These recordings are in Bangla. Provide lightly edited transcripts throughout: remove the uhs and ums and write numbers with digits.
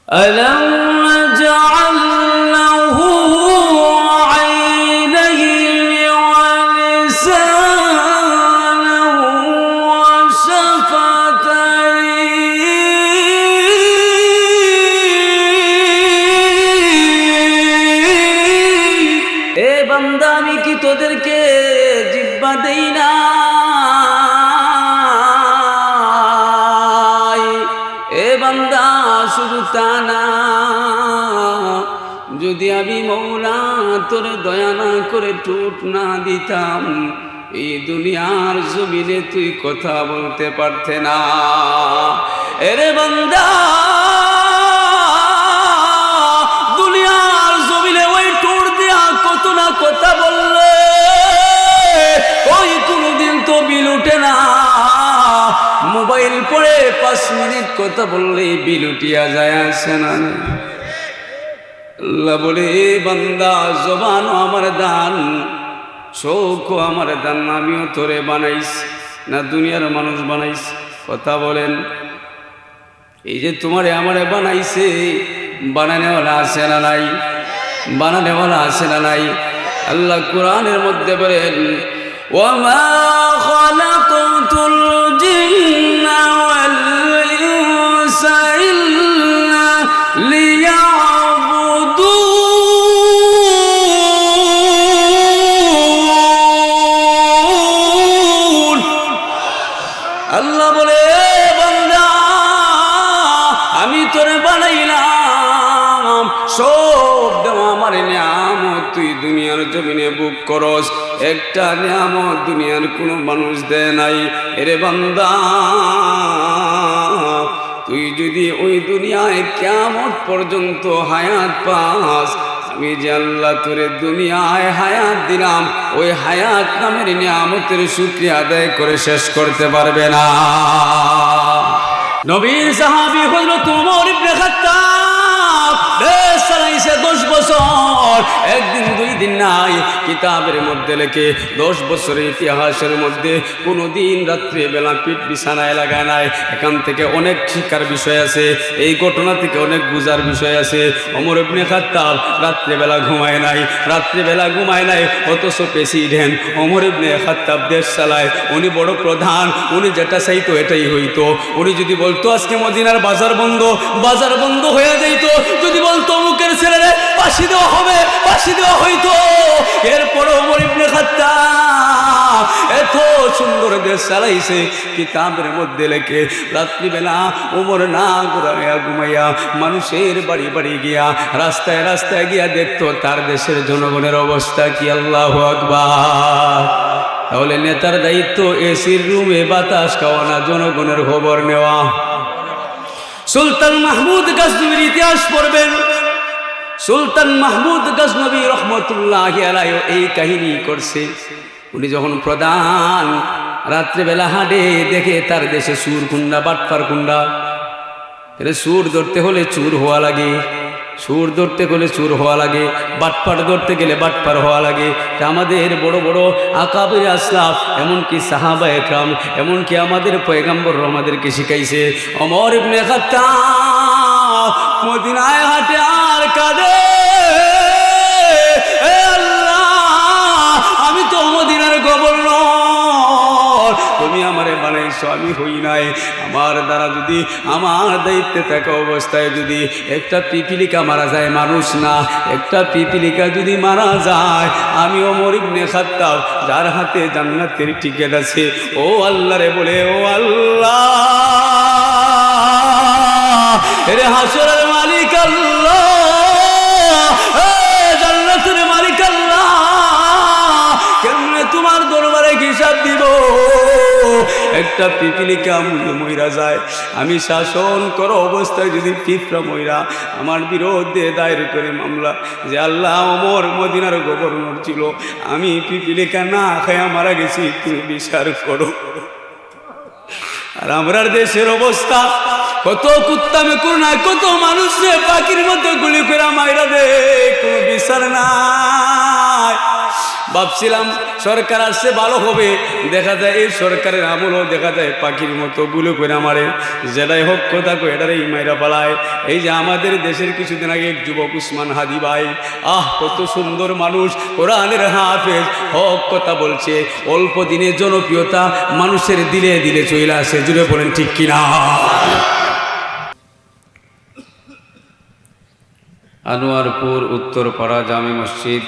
ألم نجعل له عينين ولسانا وشفتين এ বান্দা আমি কি তোদেরকে জিহ্বা দেই না? এ বান্দা শুধু তা না, যদি আমি মৌলা তোর দয়া না করে ঠোঁট না দিতাম, এই দুনিয়ার জমিনে তুই কথা বলতে পারতে না। এরে বান্দা, দুনিয়ার জমিনে ওই ঠোঁট দিয়া কত না কথা বললে, ওই কোনদিন তো বিল উঠে না। মোবাইল পড়ে 5 মিনিট কথা বললে বিল উঠিয়া যায়, আসে না? আল্লাহ বলে, বান্দা জবানও আমার দান, চোখও আমার দান, আমিও তোরে বানাইছি না দুনিয়ার মানুষ বানাইছি? কথা বলেন। এই যে তোমারে আমারে বানাইছে, বানানেওয়ালা আছে না নাই? বানানেওয়ালা আছে না নাই? আল্লাহ কোরআনের মধ্যে বলেন, ওয়ামা খালাকতুল জিন্না ওয়াল ইনসা ইল্লা লিয়াবুদুন। আল্লাহ বলে, বান্দা আমি তোরে বানাইলাম, সব দেওয়া আমার নিয়ামত তুই দুনিয়ার জমিনে বুক করস, একটা নিয়ামত দুনিয়ার কোনো মানুষ দেয় নাই। এরে বান্দা, তুই যদি ওই দুনিয়ায় কিয়ামত পর্যন্ত হায়াত পাস, আমি যে আল্লাহ তোরে দুনিয়ায় হায়াত দিলাম, ওই হায়াত নামের নিয়ামতের শুকরিয়া আদায় করে শেষ করতে পারবে না। নবীর সাহাবী হযরত ওমর ইবনে খাত্তাব দেশ চালাইছে 10 বছর, একদিন 2 দিন নাই। কিতাবের মধ্যে লেখে 10 বছরের ইতিহাসের মধ্যে কোনোদিন রাত্রে বেলা পিঠ বিছানায় লাগায় নাই। এখান থেকে অনেক শিক্ষার বিষয় আছে, এই ঘটনা থেকে অনেক বুঝার বিষয় আছে। ওমর ইবনে খাত্তাব রাত্রেবেলা ঘুমায় নাই, রাত্রেবেলা ঘুমায় নাই, অথচ প্রেসিডেন্ট ওমর ইবনে খাত্তাব দেশ চালায়, উনি বড় প্রধান, উনি যেটা চাইতো এটাই হইতো। উনি যদি বলতো আজকে মদিনার বাজার বন্ধ, বাজার বন্ধ হয়ে যাইত। যদি বলতো অমুকের ছেলেরে ফাঁসি দেওয়া হবে, ফাঁসি দেওয়া হইতো। এরপরে ওমর ইবনে খাত্তাব এত সুন্দর দেশ চালাইছে, কিতাবের মধ্যে লেখে রাত্রিবেলা ওমর না ঘুরাইয়া ঘুমাইয়া মানুষের বাড়ি বাড়ি গিয়া, রাস্তায় রাস্তায় গিয়া দেখতো তার দেশের জনগণের অবস্থা কি। আল্লাহু আকবার। তাহলে নেতার দায়িত্ব এসির রুমে বাতাস খাওয়া না, জনগণের খবর নেওয়া। সুলতান মাহমুদ গজনবীর ইতিহাস পড়বেন। সুলতান মাহমুদ গজনবী রহমতুল্লাহি আলাইহি এই কাহিনী করছে। উনি যখন প্রধান, রাত্রেবেলা হাঁটে, দেখে তার দেশে সুর কুন্ডা, বাটপার কুন্ডা। সুর ধরতে হলে চুর হওয়া লাগে, সুর ধরতে গেলে চুর হওয়া লাগে, বাটপার ধরতে গেলে বাটপার হওয়া লাগে। আমাদের বড় বড় আকাবের আসলাফ, এমনকি সাহাবা একরাম, এমনকি আমাদের পয়গম্বর আমাদেরকে শিখাইছে। ওমর ইবনে খাত্তাব মদিনায় হাঁটে আর কাঁদে, আমি তো মদিনার গভর্নর, তুমি আমারে বানাইছো, আমি হই নাই। আমার দ্বারা যদি, আমার দায়িত্বে থাকা অবস্থায় যদি একটা পিপিলিকা মারা যায়, মানুষ না, একটা পিপিলিকা যদি মারা যায়, আমি ওমর ইবনে খাত্তাব যার হাতে জান্নাতের টিকেট আছে, ও আল্লাহ রে বলে, ও আল্লাহ, এরে হাসরের মালিক আল্লাহ, জান্নাতের মালিক আল্লাহ, কেমনে তোমার দরবারে হিসাব দিব? একটা পিপিলিকা মইরা যায়, আমি শাসন করো অবস্থায় যদি পিঁপড়া মইরা আমার বিরুদ্ধে দায়ের করে মামলা যে আল্লাহ ওমর মদিনার গভর্নর ছিল, আমি পিপিলিকা না খায়া মারা গেছি, তুমি বিচার করো। আর আমরার দেশের অবস্থা, কত কুত্তা মেকুর না, কত মানুষে পাখির মধ্যে গুলি করে মাইরা দে, কোনো বিচার নাই। ভাবছিলাম সরকার আসছে ভালো হবে, দেখা যায় এই সরকারের আমলও দেখা যায় পাখির মতো গুলো করে মারে, যেটাই হোক কথা কো এটারে মাইরা পালায়। এই যে আমাদের দেশের কিছুদিন আগে এক যুবক উসমান হাদি ভাই, কত সুন্দর মানুষ, কোরআনের হাফেজ, হক কথা বলছে, অল্প দিনে জনপ্রিয়তা মানুষের দিলে দিলে চলে আসে, জুড়ে বলেন ঠিক কিনা? আনোয়ারপুর উত্তরপাড়া জামে মসজিদ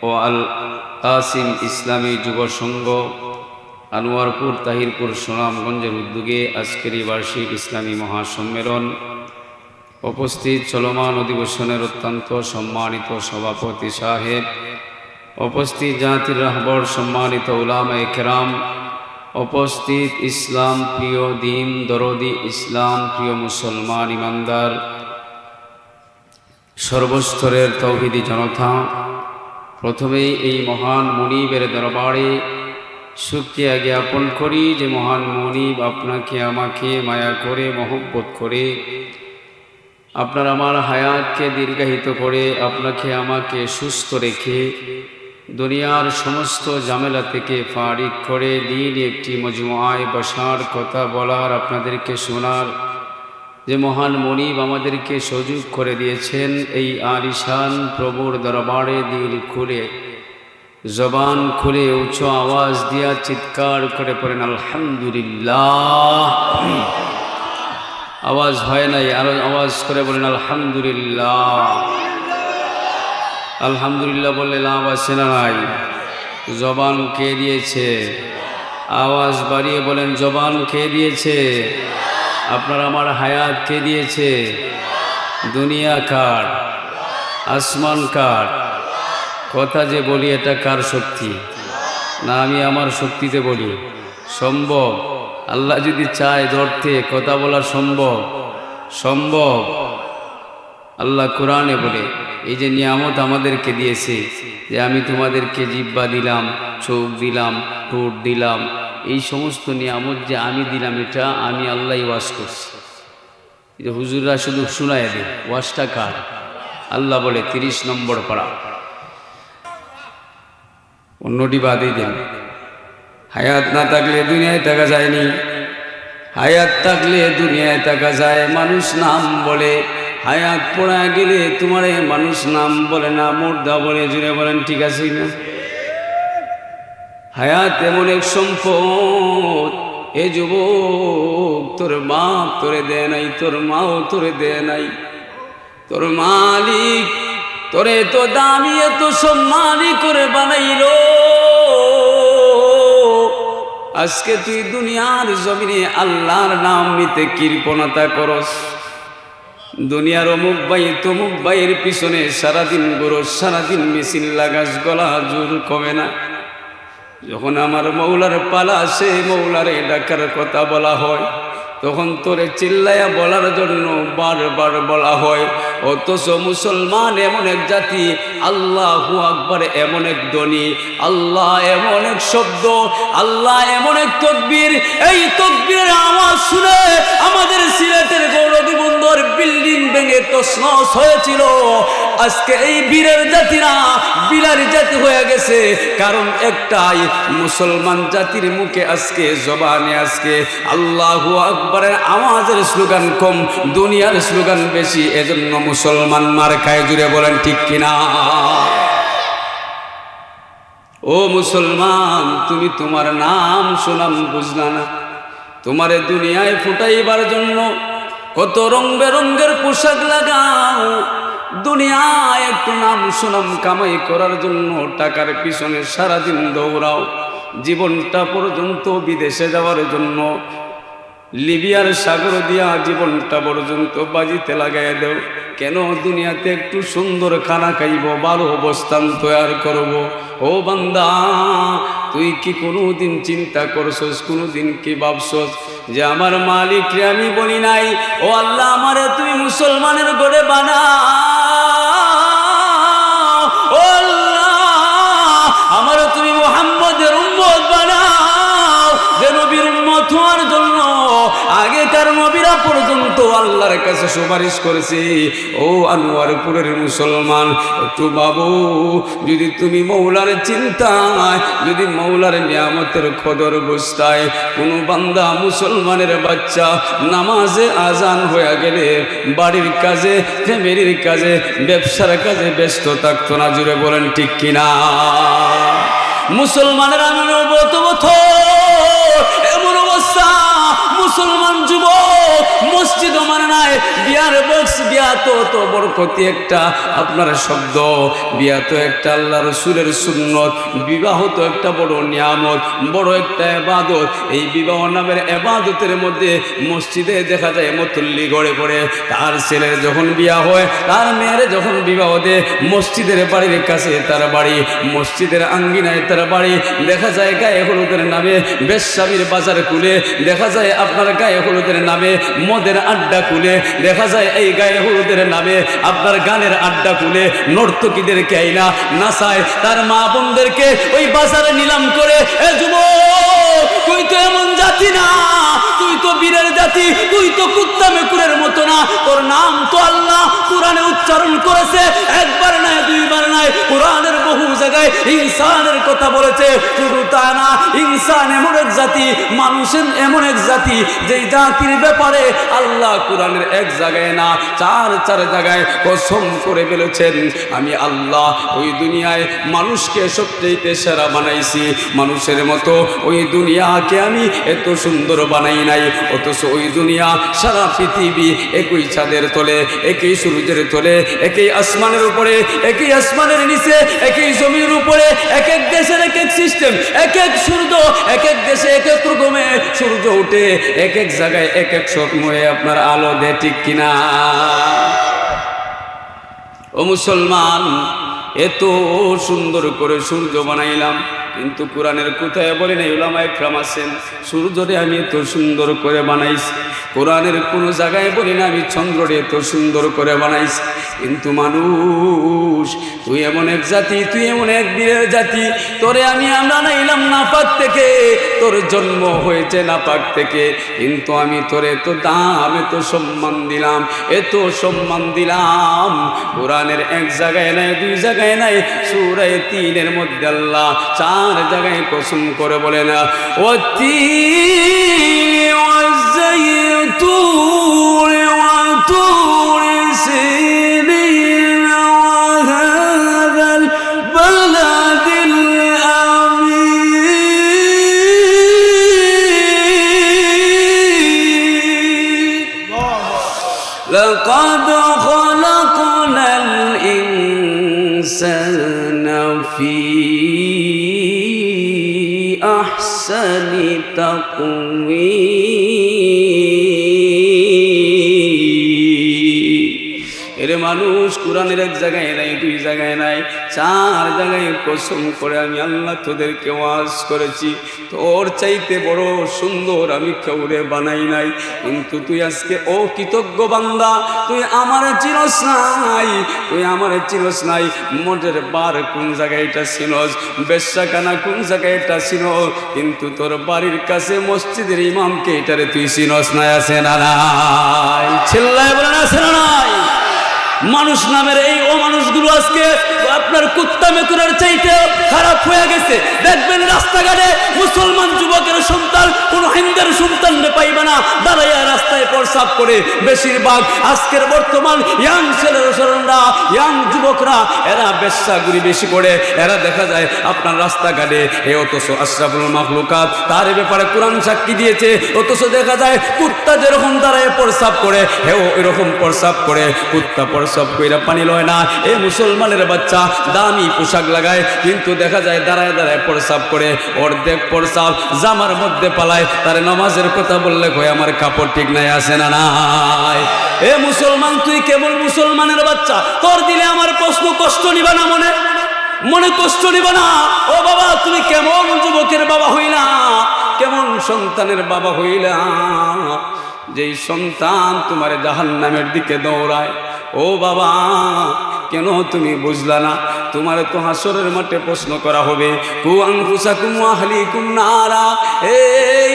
ও আল কাসিম ইসলামী যুব সংঘ আনোয়ারপুর তাহিরপুর সুনামগঞ্জের উদ্যোগে আজকের এই বার্ষিক ইসলামী মহাসম্মেলন, উপস্থিত চলমান অধিবেশনের অত্যন্ত সম্মানিত সভাপতি সাহেব, উপস্থিত জাতির রাহবর সম্মানিত উলামায়ে কেরাম, উপস্থিত ইসলাম প্রিয় দিন দরদি ইসলাম প্রিয় মুসলমান ইমানদার, সর্বস্তরের তৌহিদি জনতা, প্রথমেই এই মহান মনিবের দরবারে শুকরিয়া জ্ঞাপন করি যে মহান মনিব আপনাকে আমাকে মায়া করে মহব্বত করে আপনার আমার হায়াতকে দীর্ঘায়িত করে আপনাকে আমাকে সুস্থ রেখে দুনিয়ার সমস্ত ঝামেলা থেকে ফারিক করে দিন একটি মজমুআয় বসার, কথা বলার, আপনাদেরকে শোনার যে মহান মনিব আমাদেরকে সুযোগ করে দিয়েছেন, এই আলিশান প্রভুর দরবারে দিল খুলে জবান খুলে উচ্চ আওয়াজ দিয়া চিৎকার করে পড়েন আলহামদুলিল্লাহ। আওয়াজ হয় নাই, আরো আওয়াজ করে বলেন আলহামদুলিল্লাহ। আলহামদুলিল্লাহ বললে লাভ আছে না নাই? জবান কে দিয়েছে? আওয়াজ বাড়িয়ে বলেন জবান কে দিয়েছে? আপনার আমার হায়াত কে দিয়েছে? দুনিয়া কার? আসমান কার? কথা যে বলি এটা কার শক্তি? না আমি আমার শক্তিতে বলি? সম্ভব? আল্লাহ যদি চায় ধরতে কথা বলা সম্ভব? সম্ভব। আল্লাহ কোরআনে বলে এই যে নিয়ামত আমাদেরকে দিয়েছে, যে আমি তোমাদেরকে জিহ্বা দিলাম, চোখ দিলাম, ঠোঁট দিলাম, এই সমস্ত নিয়ামত যে আমি দিলাম, এটা আমি আল্লাহই ওয়াজ করছি। এই যে হুজুররা শুধু শোনায় দেয়, ওয়াজটা কার? আল্লাহ বলে 30 নম্বর পারা, অন্যটি বাদই দেন। হায়াত না থাকলে দুনিয়ায় থাকা যায়নি, হায়াত থাকলে দুনিয়ায় থাকা যায়। মানুষ নাম বলে, হায়াত পড়া গেলে তোমারে মানুষ নাম বলে না, মুর্দা বলে। জুড়ে বলেন ঠিক আছে না? হায়াত এমন এক সম্পদ, এ যুবক তোর বাপ তোরে দেয় নাই, তোর মাও তোরে দেয় নাই, তোর মালিক তোরে তো দামি এত সম্মানী করে বানাইলো। আজকে তুই দুনিয়ার জমিনে আল্লাহর নাম নিতে কৃপণতা করস, দুনিয়ার অমুক ভাই তমুক ভাইয়ের পিছনে সারাদিন গরস, সারাদিন মেশিন লাগাস, গলা জোর কমে না। যখন আমার মৌলার পালা আসে, মৌলারে ডাকার কথা বলা হয়, তখন তোরে চিল্লায়া বলার জন্য বারবার বলা হয়। অথচ মুসলমান এমন এক জাতি, আল্লাহু আকবার এমন এক ধ্বনি, আল্লাহ এমন এক শব্দ, আল্লাহ এমন এক তাকবীর, এই তাকবীরের আওয়াজ শুনে আমাদের সিলেটের গৌরবী বন্দর বিল্ডিং ভেঙে তছনছ হয়েছিল। আজকে এই বীরের জাতিরা বিলারি জাতি হয়ে গেছে, কারণ একটাই, মুসলমান জাতির মুখে আজকে জবানে আজকে আল্লাহু আকবারের আওয়াজের স্লোগান কম, দুনিয়ার স্লোগান বেশি, এজন্য মুসলমান মার খায়। জুড়ে বলেন ঠিক কিনা? ও মুসলমান, তুমি তোমার নাম সুনাম বুঝলা না, তোমারে দুনিয়ায় ফুটাইবার জন্য কত রং বেরঙ্গের পোশাক লাগাও, দুনিয়ায় একটু নাম সুনাম কামাই করার জন্য টাকার পিছনে সারাদিন দৌড়াও, জীবনটা পর্যন্ত বিদেশে যাওয়ার জন্য লিবিয়ার সাগর দিয়া জীবনটা পর্যন্ত বাজিতে লাগাই দেও। কেন? দুনিয়াতে একটু সুন্দর খানা খাইব, ভালো অবস্থান তৈরি করব। ও বান্দা, তুই কি কোনোদিন চিন্তা করছস, কোনোদিন কি ভাবছস যে আমার মালিকরে আমি বলি নাই, ও আল্লাহ আমারে তুমি মুসলমানের ঘরে বানাও, ও আল্লাহ আমারে তুমি মুহাম্মদের উম্মত বানাও, যে নবীর উম্মত হওয়ার জন্য আগেকার নবীরা পর্যন্ত আল্লাহর কাছে সুপারিশ করেছি, ও আনোয়ারপুরের মুসলমান, একটু বাবু, যদি তুমি মৌলার চিন্তায়, যদি মৌলার নিয়ামতের কদর বুঝতায়, কোনো বান্দা মুসলমানের বাচ্চা নামাজে আজান হয়ে গেলে বাড়ির কাজে, ফ্যামিলির কাজে, ব্যবসার কাজে ব্যস্ত থাকতো না। জুড়ে বলেন ঠিক কিনা? মুসলমানের এমন অবস্থা, মুসলমান যুবক মসজিদ মানে নাই, বিয়ার বক্স, বিয়া তো বরকতি একটা আপনার শব্দ, বিয়া তো একটা আল্লাহ রসুলের সুন্নত, বিবাহ তো একটা বড় নিয়ামত, বড় একটা এবাদত। এই বিবাহ নামের এবাদতের মধ্যে মসজিদে দেখা যায় মুসল্লি গড়ে পড়ে, তার ছেলের যখন বিয়া হয়, তার মেয়ের যখন বিবাহ দেয়, মসজিদের বাড়ির কাছে তার বাড়ি, মসজিদের আঙ্গিনায় তার বাড়ি। দেখা যায় গায়ে হলুদের নামে বেশ্যামির বাজার খুলে, দেখা যায় আপনার গায়ে হলুদের নামে মদের আড্ডা খুলে, দেখা যায় এই গায়ে হলুদের নামে আপনার গানের আড্ডা খুলে নর্তকীদেরকে আইনা নাচায়, তার মা বোনদেরকে ওই বাজারে নিলাম করে। এ যুবক, তুই তো এমন জাতি না, তুই তো বীরের জাতি, তুই তো কুত্তা মেকুরের মতো না। তোর নাম তো আল্লাহ কোরআনে উচ্চারণ করেছে, একবার নয়, দুইবার নয়, কোরআনের বহু জায়গায় ইনসানের কথা বলেছে। শুধু তা না, ইনসান এমন এক জাতি, মানুষের এমন এক জাতি, যেই জাতির ব্যাপারে আল্লাহ কোরআনের এক জায়গায় না, চার জায়গায় কসম করে বলেছেন, আমি আল্লাহ ওই দুনিয়ায় মানুষকে সবচেয়ে সেরা বানাইছি, মানুষের মতো ওই দুনিয়াকে আমি এত সুন্দর বানাই নাই। অথচ ওই দুনিয়া সারা পৃথিবী একই ছাদের তলে, একই সূর্যের তলে, একই আসমানের উপরে, একই আসমানের নিচে, একই জমির উপরে, এক এক দেশের এক এক সিস্টেম, এক এক সূর্য, এক এক দেশে এক এক রকমে সূর্য উঠে, এক এক জায়গায় এক এক সময়ে আপনার আলো দেয়। ঠিক কিনা? ও মুসলমান, এত সুন্দর করে সূর্য বানাইলাম, কিন্তু কোরআনের কোথায় বলে নাই, উলামায়ে কেরাম আছেন, সূর্যরে আমি এত সুন্দর করে বানাইছি। কোরআনের কোনো জায়গায় বলি না আমি চন্দ্ররে এত সুন্দর করে বানাইছি। কিন্তু মানুষ, তুই এমন এক জাতি, তুই এমন এক বীরের জাতি, তোরে আমি আমরা নাইলাম নাপাক থেকে, তোর জন্ম হয়েছে নাপাক থেকে, কিন্তু আমি তোরে এত দাম, এত সম্মান দিলাম, এত সম্মান দিলাম। কোরআনের এক জায়গায় নাই, দুই জায়গায় নাই, সূরা 3 মধ্যে আল্লাহ 4 জায়গায় কসম করে বলে না, ওয়াত্তিনি ওয়াজ্জাইতুন ওয়া তুরি সিনিন ওয়া হাযাল বালাদিল আমিন। লাকাদ খালাকনাল ইনসানা ফি আহসানি তাকওয়ীম। এরে মানুষ, কোরআনের এক জায়গায় নাই, দুই জায়গায় নাই, 4 জায়গায় কসম করে আমি আল্লাহ তোদেরকে ওয়াজ করেছি, তোর চাইতে বড় সুন্দর আমি কাউরে বানাই নাই। কিন্তু তুই আজকে অকৃতজ্ঞ বান্দা, তুই আমার চিনস নাই, তুই আমার চিনস নাই। মদের বার কোন জায়গায় এটা চিনস, বেশ্যাখানা কোন জায়গায় এটা চিনস, কিন্তু তোর বাড়ির কাছে মসজিদের ইমামকে এটারে তুই চিনস নাই। আছে না নাই? চিল্লায় বলেন আছে না নাই? মানুষ নামের এই অমানুষগুলো আজকে আপনার কুত্তা মেকুরের চাইতে খারাপ হয়ে গেছে। দেখবেন রাস্তাঘাটে মুসলমান যুবকের সন্তান কোন হিন্দুর সন্তান পাইবে না, দাঁড়াইয়া রাস্তায় প্রস্রাব করে। বেশিরভাগ আজকের বর্তমান ইয়াং ছেলেরা, ইয়াং যুবকরা, এরা বেশ্যাগুলি বেশি করে, এরা দেখা যায় আপনার রাস্তাঘাটে। অথচ আশরাফুল মাখলুকাত তার ব্যাপারে কোরআন সাক্ষী দিয়েছে। অথচ দেখা যায় কুত্তা যেরকম দাঁড়ায় প্রস্রাব করে, হেও এরকম প্রস্রাব করে। কুত্তা প্রস্রাব কইরা পানি লয় না। এ মুসলমানের বাচ্চা দামি পোশাক লাগায়, কিন্তু দেখা যায় দাঁড়ায় দাঁড়ায় প্রস্রাব করে, অর্ধেক প্রস্রাব জামার মধ্যে পালায়। তার নামাজের কথা বললে কয় আমার কাপড় ঠিক নাই। আছে না নাই? এ মুসলমান, তুই কেবল মুসলমানের বাচ্চা, তোর দিলে আমার প্রশ্ন কষ্ট নিবা না, মনে কষ্ট নিবা না? ও বাবা, তুমি কেমন যুবকের বাবা হইলা, কেমন সন্তানের বাবা হইলা, যেই সন্তান তোমার জাহান্নামের দিকে দৌড়ায়। ও বাবা, কেন তুমি বুঝলা না? তোমার তো হাসরের মাঠে প্রশ্ন করা হবে। কু আনফুসাকুম ওয়া আহলিকুম নারা। হে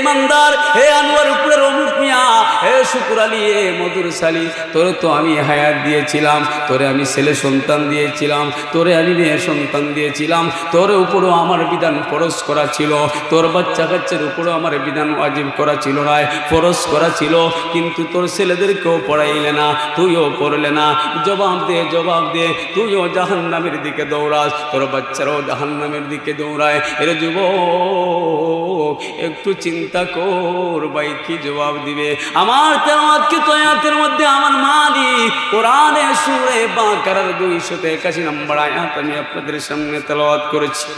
ইমানদার, হে আনোয়ারপুরের অমুক মিয়া, হে শুকুর আলী, এ মধুর সালি, তোরে তো আমি হায়াত দিয়েছিলাম, তোরে আমি ছেলে সন্তান দিয়েছিলাম, তোরে আমি মেয়ে সন্তান দিয়েছিলাম, তোর উপরও আমার বিধান ফরজ করা ছিল, তোর বাচ্চা কাচ্চার উপরও আমার বিধান ওয়াজিব করা ছিল না, ফরজ করা ছিল, কিন্তু তোর ছেলেদেরকেও পড়াইলে না, তুইও পড়লে না। জবাব দে, জবাব দে, তুইও জাহান্নামের দিকে দৌড়াস, তোর বাচ্চারাও জাহান্নামের দিকে দৌড়ায়। এর যুবক, একটু চিন্তা কর ভাই, কি জবাব দিবে? আমার তেলাওয়াতকৃত আয়াতের মধ্যে আমার মালিক কোরআনে সূরা বাকারার 281 নম্বর আয়াত আমি আপনাদের সামনে তেলাওয়াত করেছি।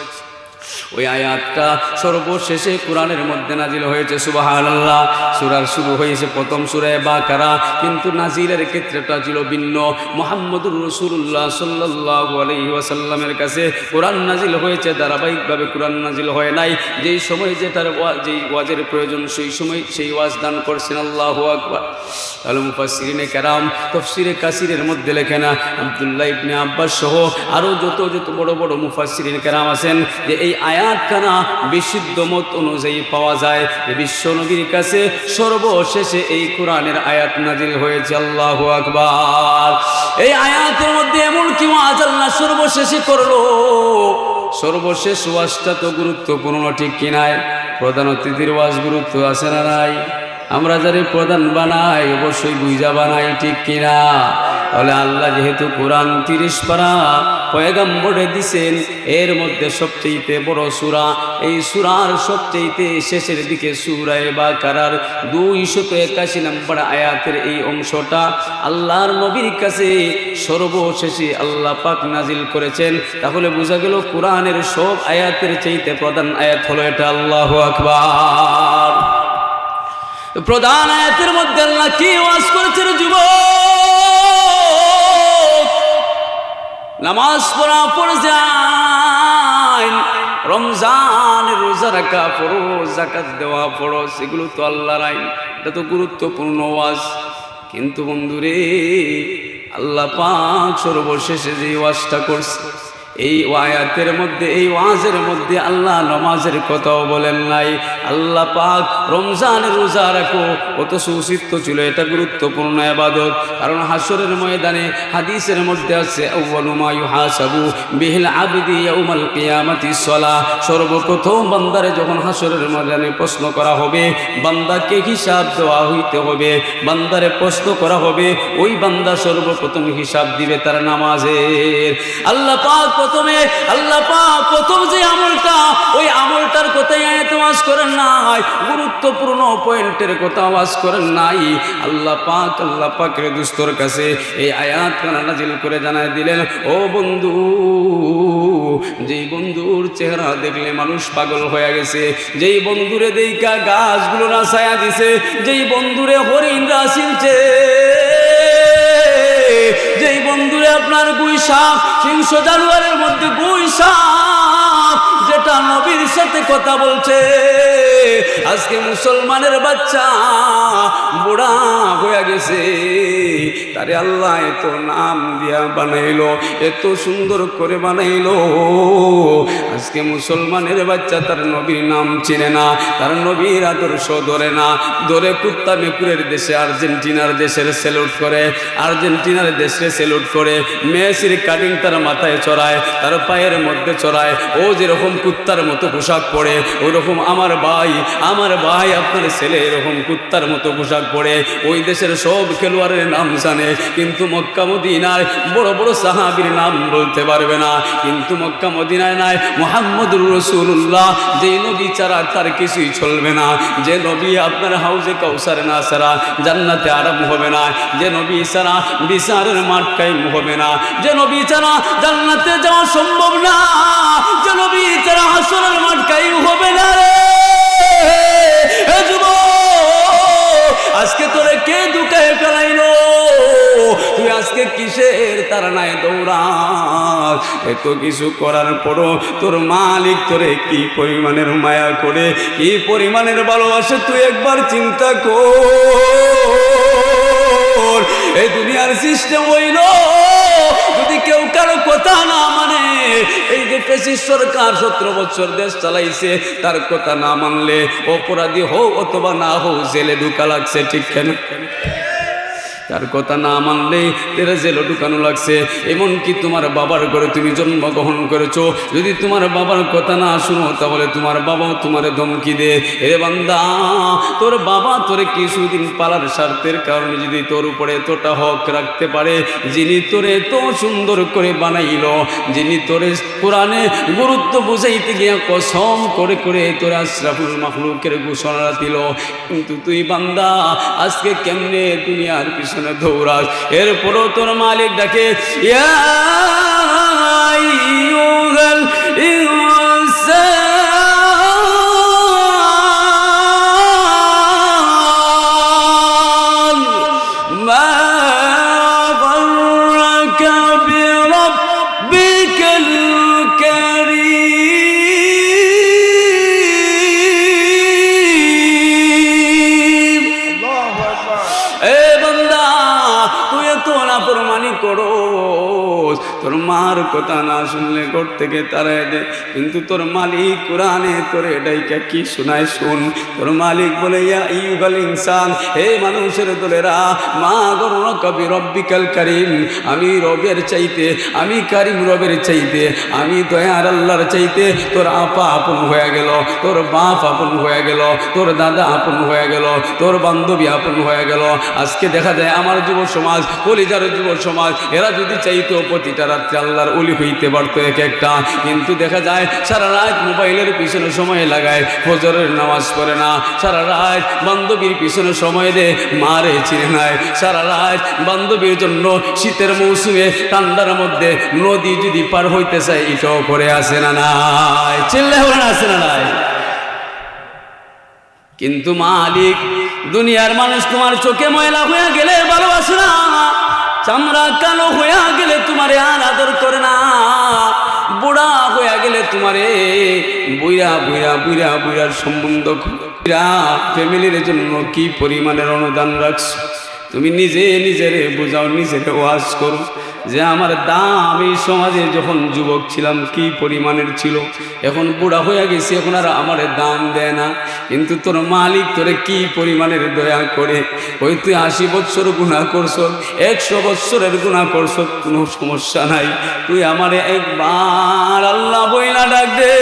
ওই আয়াতটা সর্বশেষে কোরআনের মধ্যে নাজিল হয়েছে, সুবহানাল্লাহ। সূরার শুরু হয়েছে প্রথম সূরা বাকারা, কিন্তু নাজিলের ক্ষেত্রটা ছিল ভিন্ন। মুহাম্মদুর রাসূলুল্লাহ সাল্লাল্লাহু আলাইহি ওয়াসাল্লামের কাছে কোরআন নাজিল হয়েছে ধারাবাহিকভাবে, কোরআন নাজিল হয় নাই। যেই সময় যেটার যেই ওয়াজের প্রয়োজন সেই সময় সেই ওয়াজ দান করছেন। আল্লাহু আকবার। তাহলে মুফাসসিরিনে কেরাম তাফসীরে কাসিরের মধ্যে লেখেন, আব্দুল্লাহ ইবনে আব্বাস সহ আরও যত বড় বড় মুফাসসিরিন কেরাম আছেন, যে এই আয়াতখানা বিশুদ্ধ মত অনুযায়ী পাওয়া যায় যে বিশ্ব নবীর কাছে সর্বশেষে এই কোরআনের আয়াত নাজিল হয়েছে। আল্লাহু আকবার। এই আয়াতের মধ্যে এমন কি ওয়াজ আল্লাহ সর্বশেষে করলো? সর্বশেষ ওয়াজটা তো গুরুত্বপূর্ণ, ঠিক কিনায়? প্রধান অতিথির ওয়াজ গুরুত্ব আছে না নাই? আমরা যারা প্রধান বানাই অবশ্যই বুঝা বানাই, ঠিক কিনা? তাহলে আল্লাহ যেহেতু কোরআন 30 পারা পয়গম্বরে দিছেন, এর মধ্যে সবচেয়ে বড় সূরা, এই সূরার সবচেয়ে শেষের দিকে সূরা বাকারার 281 নম্বর আয়াতের এই অংশটা আল্লাহর নবীর কাছে সর্বশেষে আল্লাহ পাক নাজিল করেছেন। তাহলে বোঝা গেল কোরআনের সব আয়াতের চাইতে প্রধান আয়াত হলো এটা। আল্লাহু আকবার। প্রধান আয়াতের মধ্যে আল্লাহ কি ওয়াজ করেছেন? যুবক, নামাজ পড়া পড়ে যায়, রমজানের রোজা রাখা পড়ো, যাকাত দেওয়া পড়ো, সেগুলো তো আল্লাহর আইন, এটা তো গুরুত্বপূর্ণ ওয়াজ। কিন্তু বন্ধুরে, আল্লাহ পাক সর্বশেষে যে ওয়াজটা করছে, এই আয়াতের মধ্যে, এই ওয়াজের মধ্যে আল্লাহ নামাজের কথাও বলেন নাই। আল্লাহ পাক রমজানের রোজা রাখো, কত সুচিত্ত ছিল, এটা গুরুত্বপূর্ণ ইবাদত। কারণ হাসরের ময়দানে হাদিসের মধ্যে আছে, আউয়ালু মা ইউহাসাবু বিহিল আবদি ইয়াউমাল কিয়ামাতিস সালাহ। সর্বপ্রথম বান্দারে যখন হাসরের ময়দানে প্রশ্ন করা হবে, বান্দাকে হিসাব দেওয়া হইতে হবে, বান্দারে প্রশ্ন করা হবে, ওই বান্দা সর্বপ্রথম হিসাব দিবে তার নামাজের। আল্লাহ পাক প্রথম যে আমলটা, ওই আমলটার কথাই আয়াতে ওয়াজ করেন নাই, গুরুত্বপূর্ণ পয়েন্টের কথা ওয়াজ করেন নাই। আল্লাহ পাকের দুস্তর কাছে এই আয়াতখানা নাজিল করে জানায় দিলেন, ও বন্ধু, যেই বন্ধুর চেহারা দেখলে মানুষ পাগল হয়ে গেছে, যেই বন্ধুরে দেইকা গাছগুলো নাচায়া দিছে, যেই বন্ধুরে হরিণরা চিনছে, যেই বন্ধুরে আপনার গুই সাপ, সিংহ জানোয়ারের মধ্যে গুই সাপ যেটা নবীর সাথে কথা বলছে, আজকে মুসলমানের বাচ্চা বুড়া হয়ে গেছে, তারে আল্লাহ এত নাম দিয়া বানাইলো, এত সুন্দর করে বানাইলো, আজকে মুসলমানের বাচ্চা তার নবীর নাম চিনে না, তার নবীর আদর্শ ধরে না, ধরে কুত্তা মেকুরের দেশে আর্জেন্টিনার দেশের সেলুট করে, আর্জেন্টিনার দেশে সেলুট করে, মেসির কাটিং তার মাথায় চড়ায়, তার পায়ের মধ্যে চড়ায়, ও যেরকম কুত্তার মতো পোশাক পরে, ওইরকম আমার ভাই আপনার ছেলে এরকম কুত্তার মতো পোশাক পরে ওই দেশের সব খেলোয়াড়ের নাম জানে, কিন্তু মক্কা মদিনায় বড় বড় সাহাবীর নাম বলতে পারবে না। কিন্তু মক্কা মদিনায় নাই মুহাম্মদুর রাসূলুল্লাহ, যে নবী ছাড়া তার কিছুই চলবে না, যে নবী আপনার হাউজে কাউসার না ছাড়া জান্নাতে আরাম হবে না, যে নবী ছাড়া বিচারের মাঠ কায়েম হবে না, যে নবী ছাড়া জান্নাতে যাওয়া সম্ভব না, যে নবী ছাড়া হাসরের মাঠ কায়েম হবে না। রে যুবক, আজকে তোরে কে দুকায় ফেলাইলো? তুই আজকে কিসের তাড়নায় দৌড়াস? এত কিছু করার পরও তোর মালিক তোরে কি পরিমাণের মায়া করে, কি পরিমাণের ভালোবাসে, তুই একবার চিন্তা কর। এই দুনিয়ার সিস্টেম হইল, যদি কেউ কারো কথা না মানে, এই যে ফেসিস সরকার 17 বছর দেশ চালাইছে, তার কথা না মানলে অপরাধী হোক অথবা না হোক জেলে ঢুকা লাগছে, ঠিক কেন? তার কথা না মানলে তেরা জেলে ঢুকানো লাগছে। এমনকি তোমার বাবার ঘরে তুমি জন্মগ্রহণ করেছো, যদি তোমার বাবার কথা না শুনো তাহলে তোমার বাবাও তোমার ধমকি দে। এ বান্দা, তোর বাবা তোরে কিছুদিন পালার স্বার্থের কারণে যদি তোর উপরে এতটা হক রাখতে পারে, যিনি তোরে এত সুন্দর করে বানাইল, যিনি তোরে কোরআনে গুরুত্ব বুঝাইতে গিয়া কসম করে করে তোর আশরাফুল মাখলুকের ঘোষণা দিল, কিন্তু তুই বান্দা আজকে কেমনে দুনিয়ার পিছনে দৌড়াস। এরপরও তোর মালিক ডাকে, ইয়া আইয়ুহাল ইনসান মা গররাকা বিরাব্বিকাল কারীম। আল্লাহু আকবার। এ বান্দা, তুই এত নাফরমানি করো, তোর মার কথা না শুনলে ঘর থেকে তারাই দে, কিন্তু তোর মালিক কোরআনে তোরে ডাইকা কি শোনায় শুন। তোর মালিক বলে, ইয়া আইয়ুহাল ইনসান, হে মানুষের দলেরা, মা গররাকা বিরাব্বিকাল কারীম, আমি রবের চাইতে, আমি কারিম রবের চাইতে, আমি দয়ার আল্লাহর চাইতে তোর আপা আপন হয়ে গেল, তোর বাপ আপন হয়ে গেল, তোর দাদা আপন হয়ে গেল, তোর বান্ধবী আপন হয়ে গেল। আজকে দেখা যায় আমার যুব সমাজ, কলিজার যুব সমাজ, এরা যদি চাইতো প্রতিটা রাত্রে আল্লাহর ওলি হইতে পারতো এক একটা, কিন্তু দেখা যায় সারা রাত মোবাইলের পিছনে সময় লাগায়, ফজরের নামাজ পড়ে না, সারা রাত বান্ধবীর পিছনে সময় দে, মারে চিনে নাই, সারা রাত বান্ধবীর জন্য শীতের মৌসুমে ঠান্ডার মধ্যে নদী যদি পার হইতে চায় এটাও করে আসে না নাই, চিল্লা হলে আসে না নাই। কিন্তু মালিক, দুনিয়ার মানুষ তোমার চোখে ময়লা হয়ে গেলে ভালোবাসে না, চামড়া কালো হয়ে গেলে তোমারে আর আদর করে না, বুড়া হয়ে গেলে তোমারে বুইরা বুইরা বুইরা বুইরার সম্বন্ধ, ফ্যামিলির জন্য কি পরিমাণের অনুদান রাখছো। তুমি নিজে নিজেরে বোঝাও, নিজেরে ওয়াজ করো যে আমার দাম এই সমাজে যখন যুবক ছিলাম কি পরিমাণের ছিল, এখন বুড়া হয়ে গেছি, এখন আর আমার দাম দেয় না, কিন্তু তোর মালিক তোরে কি পরিমাণের দয়া করে। ওই তুই 80 বছর গুনাহ করছ, 100 বছরের গুনাহ করছ, কোনো সমস্যা নাই, তুই আমারে একবার আল্লাহ বইলা ডাক দে,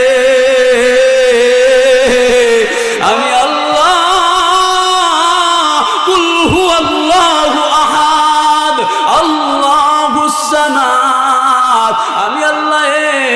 আমি আল্লাহ, কুল হুয়াল্লাহু আহাদ, আল্লাহুস সামাদ, আমি আল্লাহ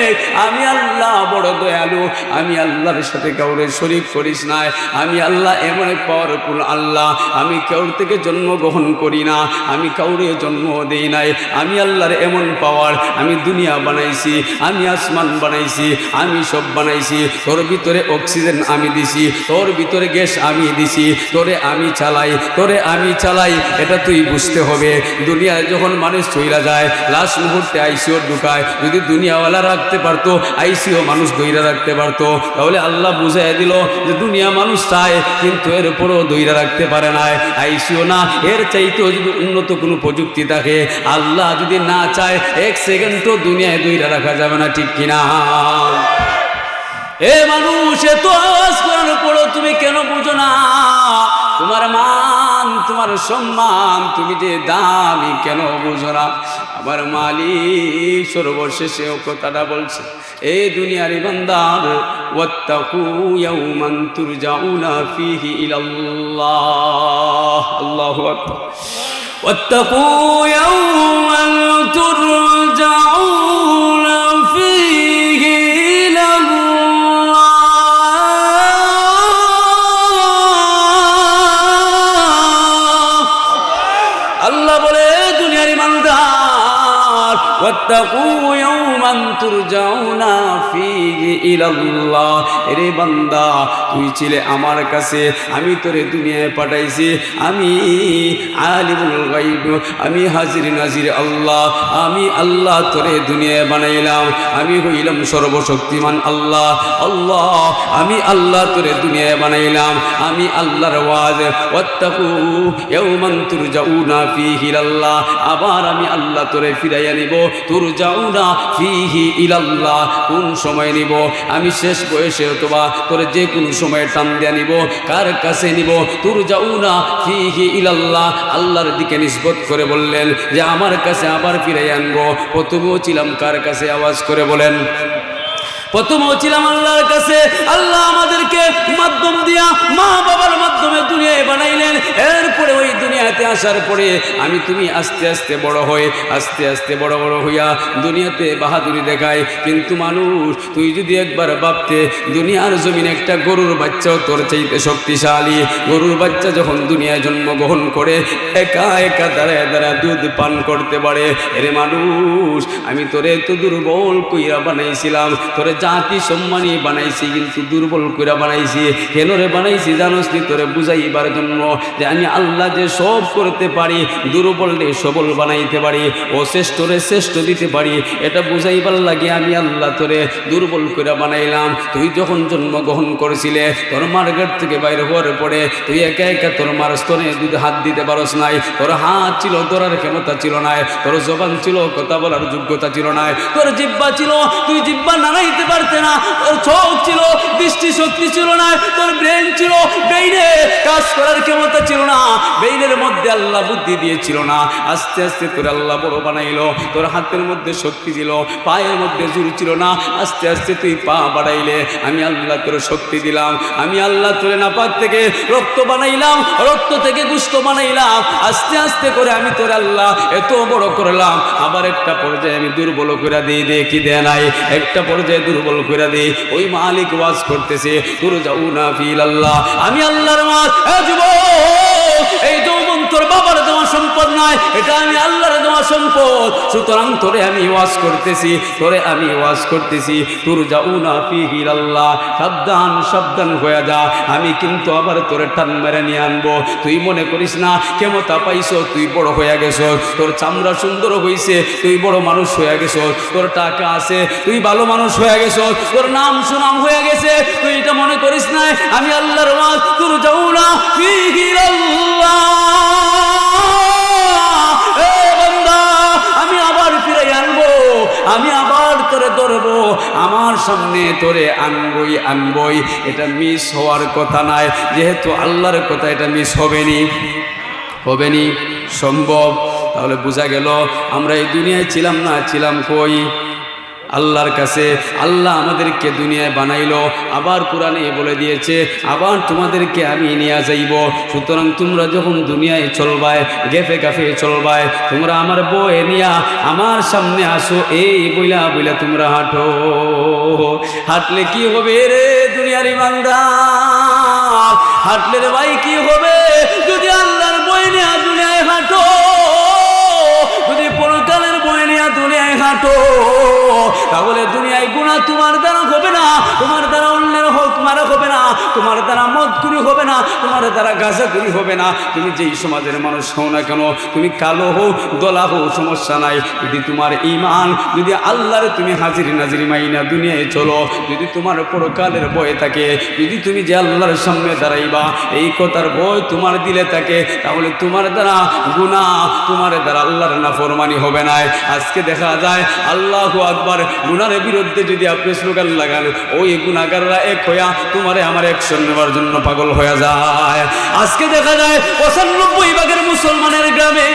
এক, আমি আল্লাহ বড় দয়ালু, আমি আল্লাহর সাথে কাউরে শরীক করিস নাই, আমি আল্লাহ এমন এক পাওয়ারফুল আল্লাহ, আমি কাউর থেকে জন্মগ্রহণ করি না, আমি কাউরে জন্ম দেই নাই, আমি আল্লাহর এমন পাওয়ার, আমি দুনিয়া বানাইছি, আমি আসমান বানাইছি, আমি সব বানাইছি, তোর ভিতরে অক্সিজেন আমি দিছি, তোর ভিতরে গ্যাস আমি দিছি, তোরে আমি চালাই, তোরে আমি চালাই, এটা তুই বুঝতে হবে। দুনিয়ায় যখন মানুষ চইলা যায়, লাস্ট মুহূর্তে আইসিও ঢুকায়, যদি দুনিয়াওয়ালা রাখতে পারতো, আইসিও মানুষ দইরা রাখতে পারতো, তাহলে আল্লাহ বুঝাই দিল যে দুনিয়া মানুষ চায় কিন্তু এর উপরও দইরা রাখতে পারে না, আইসিও না, এর চাইতেও যদি উন্নত কোনো প্রযুক্তি থাকে, আল্লাহ যদি না চায় 1 সেকেন্ডও দুনিয়ায় দইরা রাখা যাবে না, ঠিক কিনা? এ মানুষ, এত আওয়াজ করার পরও তুমি কেন বুঝো না? তোমার মান, তোমার সম্মান, তুমি যে দামি কেন বুঝো না? আমার মালিক সর্বশেষে ও কথাটা বলছে, এই দুনিয়ার বান্দার, ওয়াত্তাকু ইয়াওমান তুরজাউনা ফীহি ইলাল্লাহ, আল্লাহু আকবার, ওয়াত্তাকু ইয়াওমান তুরজাউনা ফীহি ইলাল্লাহ। আল্লাহ বলে, দুনিয়ার ইমানদার, ওয়াত্তাকু ইয়াওমান তুরজাউনা ফীহি ইলাল্লাহ, এরে বান্দা, তুই ছিলে আমার কাছে, আমি তোরে দুনিয়ায় পাঠাইছি, আমি আলিমুল গায়ব, আমি হাজির নাজির আল্লাহ, আমি আল্লাহ তোরে দুনিয়ায় বানাইলাম, আমি হইলাম সর্বশক্তিমান আল্লাহ, আল্লাহ, আমি আল্লাহ তোরে দুনিয়ায় বানাইলাম, আমি আল্লাহর ওয়াজ, ওয়াত্তাকু ইয়াওমান তুরজাউনা ফীহি ইলাল্লাহ, আবার আমি আল্লাহ তোরে ফিরাইয়া নিব, তুরজাউনা ফিহি ইলাল্লাহ, কোন সময় নিব আমি শেষ বয়সে অথবা তোরে যে কোনো সময় টান দিয়া নিব, কার কাছে নিব? তুরজাউনা ফিহি ইলাল্লাহ, আল্লাহর দিকে নিসবত করে বললেন যে আমার কাছে আবার ফিরাই আনবো। প্রথমেও ছিলাম কার কাছে? আওয়াজ করে বলেন। প্রথমেও ছিলাম আল্লাহর কাছে। আল্লাহ আমাদেরকে মাধ্যম দিয়া মা বাবার মাধ্যমে দুনিয়ায় বানাইলেন। এরপরে ওই দুনিয়াতে আসার পরে আমি তুমি আস্তে আস্তে বড় হয়ে আস্তে আস্তে বড় বড় হইয়া দুনিয়াতে বাহাদুরি দেখায়। কিন্তু মানুষ তুই যদি একবার ভাবতে, দুনিয়ার জমিনে একটা গরুর বাচ্চাও তোর চাইতে শক্তিশালী। গরুর বাচ্চা যখন দুনিয়ায় জন্মগ্রহণ করে একা একা দাঁড়ায় দাঁড়ায় দুধ পান করতে পারে। এরে মানুষ, আমি তোরে তো দুর্বল কইরা বানাইছিলাম, তোরে জাতি সম্মানী বানাইছি, কিন্তু দুর্বল কইরা বানাইছি। কেন রে বানাইছি জানোস নি? তোরে বুঝাইবার জন্য যে আমি আল্লাহ যে সব করতে পারি, দুর্বল রে সবল বানাইতে পারি, ও শ্রেষ্ঠ রে শ্রেষ্ঠ দিতে পারি, এটা বুঝাইবার লাগে আমি আল্লাহ তোরে দুর্বল কইরা বানাইলাম। তুই যখন জন্মগ্রহণ করেছিলে, তোর মার গেট থেকে বাইরে হওয়ার পরে তুই একা একা তোর মার স্তনে দুধে হাত দিতে পারস নাই। তোর হাত ছিল, ধরার ক্ষমতা ছিল না। তোর জবান ছিল, কথা বলার যোগ্যতা ছিল না। তোর জিহ্বা ছিল, তুই জিহ্বা নাড়াইতে পারতে না। তোর চোখ ছিল, দৃষ্টি শক্তি ছিল না। তোর ব্রেন ছিল, ব্রেইনে কাজ করার ক্ষমতা ছিল না। ব্রেইনের মধ্যে আল্লাহ বুদ্ধি দিয়েছিল না। আস্তে আস্তে তোর আল্লাহ বড় বানাইলো। তোর হাতের মধ্যে শক্তি ছিল, পায়ের মধ্যে জোর ছিল না। আস্তে আস্তে তুই পা বাড়াইলে আমি আল্লাহ তোর শক্তি দিলাম। আমি আল্লাহ তোরে নাপাক থেকে রক্ত বানাইলাম, রক্ত থেকে গোশত বানাইলাম। আস্তে আস্তে করে আমি তোর আল্লাহ এত বড় করলাম। আবার একটা পর্যায়ে আমি দুর্বল করে দিই, দে কি দেয় নাই? একটা পর্যায়ে দুর্বল করে দিই। ওই মালিক ওয়াজ করতেছে, তুরজাউনা ফিলাল্লাহ, আমি আল্লাহর মাল। এই যৌবন তোর বাবার দেওয়া সম্পদ নয়, এটা আমি আল্লাহর দেওয়া সম্পদ। সুতরাং তোরে আমি ওয়াজ করতেছি, তোরে আমি ওয়াজ করতেছি, তুরজাউনা ফিহিলাল্লাহ, সাবধান সাবধান হয়ে যা। আমি কিন্তু আবার তোরে টান মেরে নিয়ে আনবো। তুই মনে করিস না ক্ষমতা পাইছ, তুই বড় হয়ে গেছ, তোর চামড়া সুন্দর হইছে, তুই বড় মানুষ হয়ে গেছ, তোর টাকা আছে, তুই ভালো মানুষ হয়ে গেছ, তোর নাম সুনাম হয়ে গেছে, তুই এটা মনে করিস না। আমি আল্লাহর ওয়াজ, তুরজাউনা ফিহিলাল্লাহ, আমি আবার ফিরে আনবো, আমি আবার তোরে ধরবো, আমার সামনে তোরে আনবই আনবই। এটা মিস হওয়ার কথা নাই, যেহেতু আল্লাহর কথা, এটা মিস হবেনি, হবেনি সম্ভব। তাহলে বোঝা গেল আমরা এই দুনিয়ায় ছিলাম না, ছিলাম কই? আল্লাহর কাছে। আল্লাহ আমাদেরকে দুনিয়ায় বানাইলো, আবার কোরআনে বলে দিয়েছে আবার তোমাদেরকে আমি নিয়ে যাইব। সুতরাং তোমরা যখন দুনিয়ায় চলবায়, গেফে গাফে চলবায়, তোমরা আমার বয়ে নিয়া আমার সামনে আসো, এই বইলা বইলা তোমরা হাঁটো। হাঁটলে কি হবে রে দুনিয়ার ইমানদার? হাঁটলে রে ভাই কি হবে? যদি আল্লাহর বয়ে নিয়া দুনিয়ায় হাঁটো, যদি পরকালের বয়ে নিয়া দুনিয়ায় হাঁটো, তাহলে দুনিয়ায় গুনাহ তোমার দ্বারা হবে না, তোমার দ্বারা অন্যের হক মারা হবে না, তোমার দ্বারা মদকুরি হবে না, তোমার দ্বারা গাঁজাখুরি হবে না। তুমি যেই সমাজের মানুষ হও না কেন, তুমি কালো হও দলা হও, সমস্যা নাই। যদি তোমার ঈমান, যদি আল্লাহর তুমি হাজির নাজির মাইনা দুনিয়ায় চলো, যদি তোমার পরকালের ভয় থাকে, যদি তুমি যে আল্লাহর সামনে দাঁড়াইবা এই কথার ভয় তোমার দিলে থাকে, তাহলে তোমার দ্বারা গুনাহ, তোমার দ্বারা আল্লাহর নাফরমানি হবে না। আজকে দেখা যায় আল্লাহু আকবার, গুনার বিরুদ্ধে যদি আপনি স্লোগান লাগান, ওই গুনাহগাররা এক হইয়া তোমারে আমার অ্যাকশন নেওয়ার জন্য পাগল হয়ে যায়। আজকে দেখা যায় 95 ভাগের মুসলমানের গ্রামে,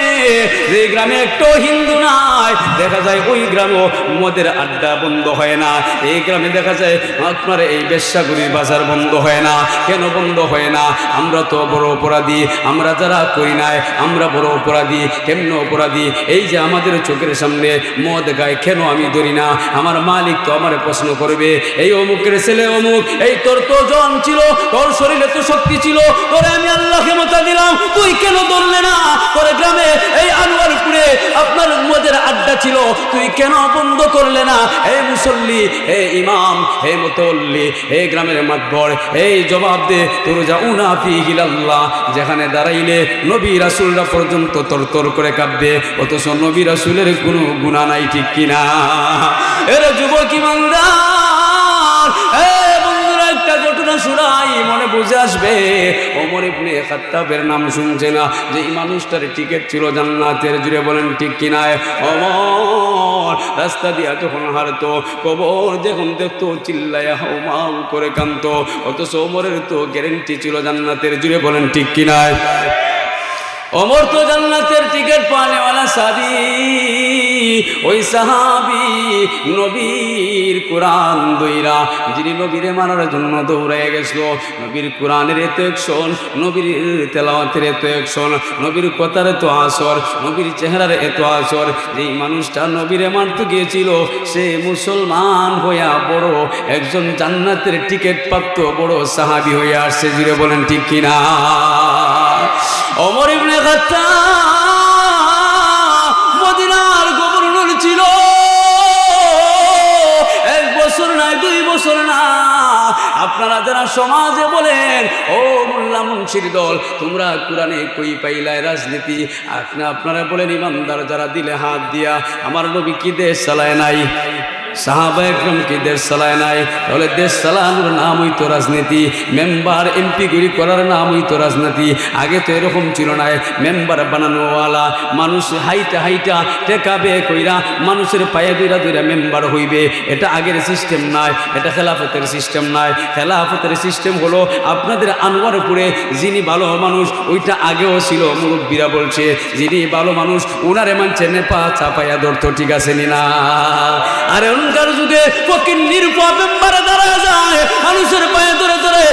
যে গ্রামে একটু হিন্দু নাই, দেখা যায় ওই গ্রামেও মদের আড্ডা বন্ধ হয় না। এই গ্রামে দেখা যায় আপনার এই বেশ্যাগুড়ির বাজার বন্ধ হয় না। কেন বন্ধ হয় না? আমরা তো বড় অপরাধী, আমরা যারা করি নাই আমরা বড় অপরাধী। কেমন অপরাধী? এই যে আমাদের চোখের সামনে মদ গায়, কেন আমি ধরি না? আমার মালিক তো আমার প্রশ্ন করবে, এই অমুকের ছেলে অমুক, এই তোর তো জন ছিল, তোর শরীরে তো শক্তি ছিল, তোরে আমি আল্লাহ ক্ষমতা দিলাম, তুই কেন ধরলে না? তোর গ্রামে এই আনোয়ারপুরে আপনার মদের আড্ডা ছিল, তুই কেন বন্ধ করলে না? হে মুসল্লি, হে ইমাম, হে মুতওয়াল্লি, হে গ্রামের মাতবর, এই জবাব দে। তুরজাউনা ফিহিলাল্লাহ, যেখানে দাঁড়াইলে নবী রাসূলরা পর্যন্ত তরতর করে কাঁপবে, অথচ নবী রাসূলের কোনো গুনাহ নাই, ঠিক কিনা? এর যুবক ইমানদার, বন্ধুরা, একটা ঘটনা শোনাই, মনে বুঝে আসবে। ওমর ইবনে খাত্তাবের নাম শুনছে না? যে এই মানুষটার টিকিট ছিল জান্নাতের, জুড়ে বলেন ঠিক কিনা? ওমর রাস্তা দিয়া যখন হারতো, কবর যখন দেখতো চিল্লায়া হাউমাউ করে কাঁদতো। অথচ ওমরের তো গ্যারেন্টি ছিল জান্নাতের। জুড়ে বলেন ঠিক কিনা? ওমর তো জান্নাতের টিকিট পানেওয়ালা সাহাবী। ওই সাহাবী নবীর কোরআন দইরা, যিনি নবীরে মারার জন্য দৌড়াইয়া গেছিল, নবীর কোরআনের এত অ্যাকশন, নবীর তেলাওয়াতের এত অ্যাকশন, নবীর কথার এত আসর, নবীর চেহারার এত আসর, যেই মানুষটা নবীরে মারতে গিয়েছিল সে মুসলমান হইয়া বড় একজন জান্নাতের টিকিট প্রাপ্ত বড় সাহাবী হইয়া আসছে। জুড়ে বলেন ঠিক কিনা? ওমর ইবনে খাত্তাব মদিনার গভর্নর ছিল। 1 বছর নাই, 2 বছর না। আপনারা যারা সমাজে বলেন ও মোল্লা মুন্সির দল, তোমরা কোরআনে কই পাইলাই রাজনীতি? আপনারা বলেন ইমানদার যারা দিলে হাত দিয়া, আমার নবী কি দেশ চালায় নাই? সাহাবা একরম কি দেশ চালায় নাই? তাহলে দেশ চালানোর নাম হইতো রাজনীতি, মেম্বার এমপি গুলি করার নাম হইতো রাজনীতি। আগে তো এরকম ছিল না। মেম্বার বানানোওয়ালা মানুষ হাইটা হাইটা টেকা বে কইরা মানুষের পায়ে দইরা দইরা মেম্বার হইবে, এটা আগের সিস্টেম নাই, এটা খেলাফতের সিস্টেম নাই। খেলাফতের সিস্টেম হলো আপনাদের আনোয়ারপুরে যিনি ভালো মানুষ ওইটা আগেও ছিল, মুরব্বীরা বলছে যিনি ভালো মানুষ ওনারে মানছে নেপা চাপাইয়া ধরতো। ঠিক আছে নি না? আরে এখনকার যুগে ফকির নিরূপা মেম্বারে দাঁড়া যায়, মানুষের পায়ে ধরে ধরে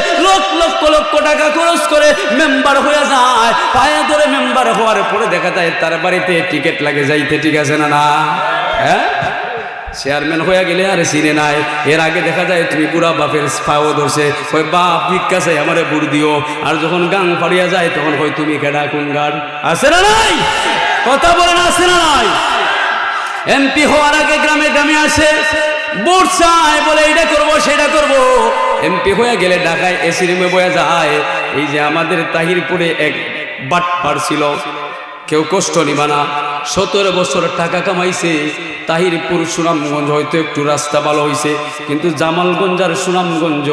লক্ষ লক্ষ টাকা খরচ করে মেম্বার হয়ে যায়। পায়ে ধরে মেম্বার হওয়ার পরে দেখা যায় তার বাড়িতে টিকিট লাগে যাইতে। ঠিক আছে না? না হ্যাঁ, চেয়ারম্যান হয়ে গেলে আরে চিনে নাই। এর আগে দেখা যায় তুমি বুড়া বাপের পাও ধরছে, কই বাপ ভিক্ষা চাই আমারে বুড় দিও। আর যখন গাং ফাড়িয়া যায় তখন কই তুমি কেডা কোন গাড়? আছে না নাই? কথা বলেন আছে না নাই? এমপি হওয়ার আগে গ্রামে গ্রামে আসে, ভোট চায়, বলে এইটা করবো সেটা করবো। এমপি হয়ে গেলে ঢাকায় এসি রুমে বয়ে যায়। এই যে আমাদের তাহিরপুরে এক বাটপার ছিল, কেউ কষ্ট নিবা না, 17 বছর টাকা কামাইছে। তাহিরপুর সুনামগঞ্জ হয়তো একটু রাস্তা ভালো হয়েছে, কিন্তু জামালগঞ্জ আর সুনামগঞ্জ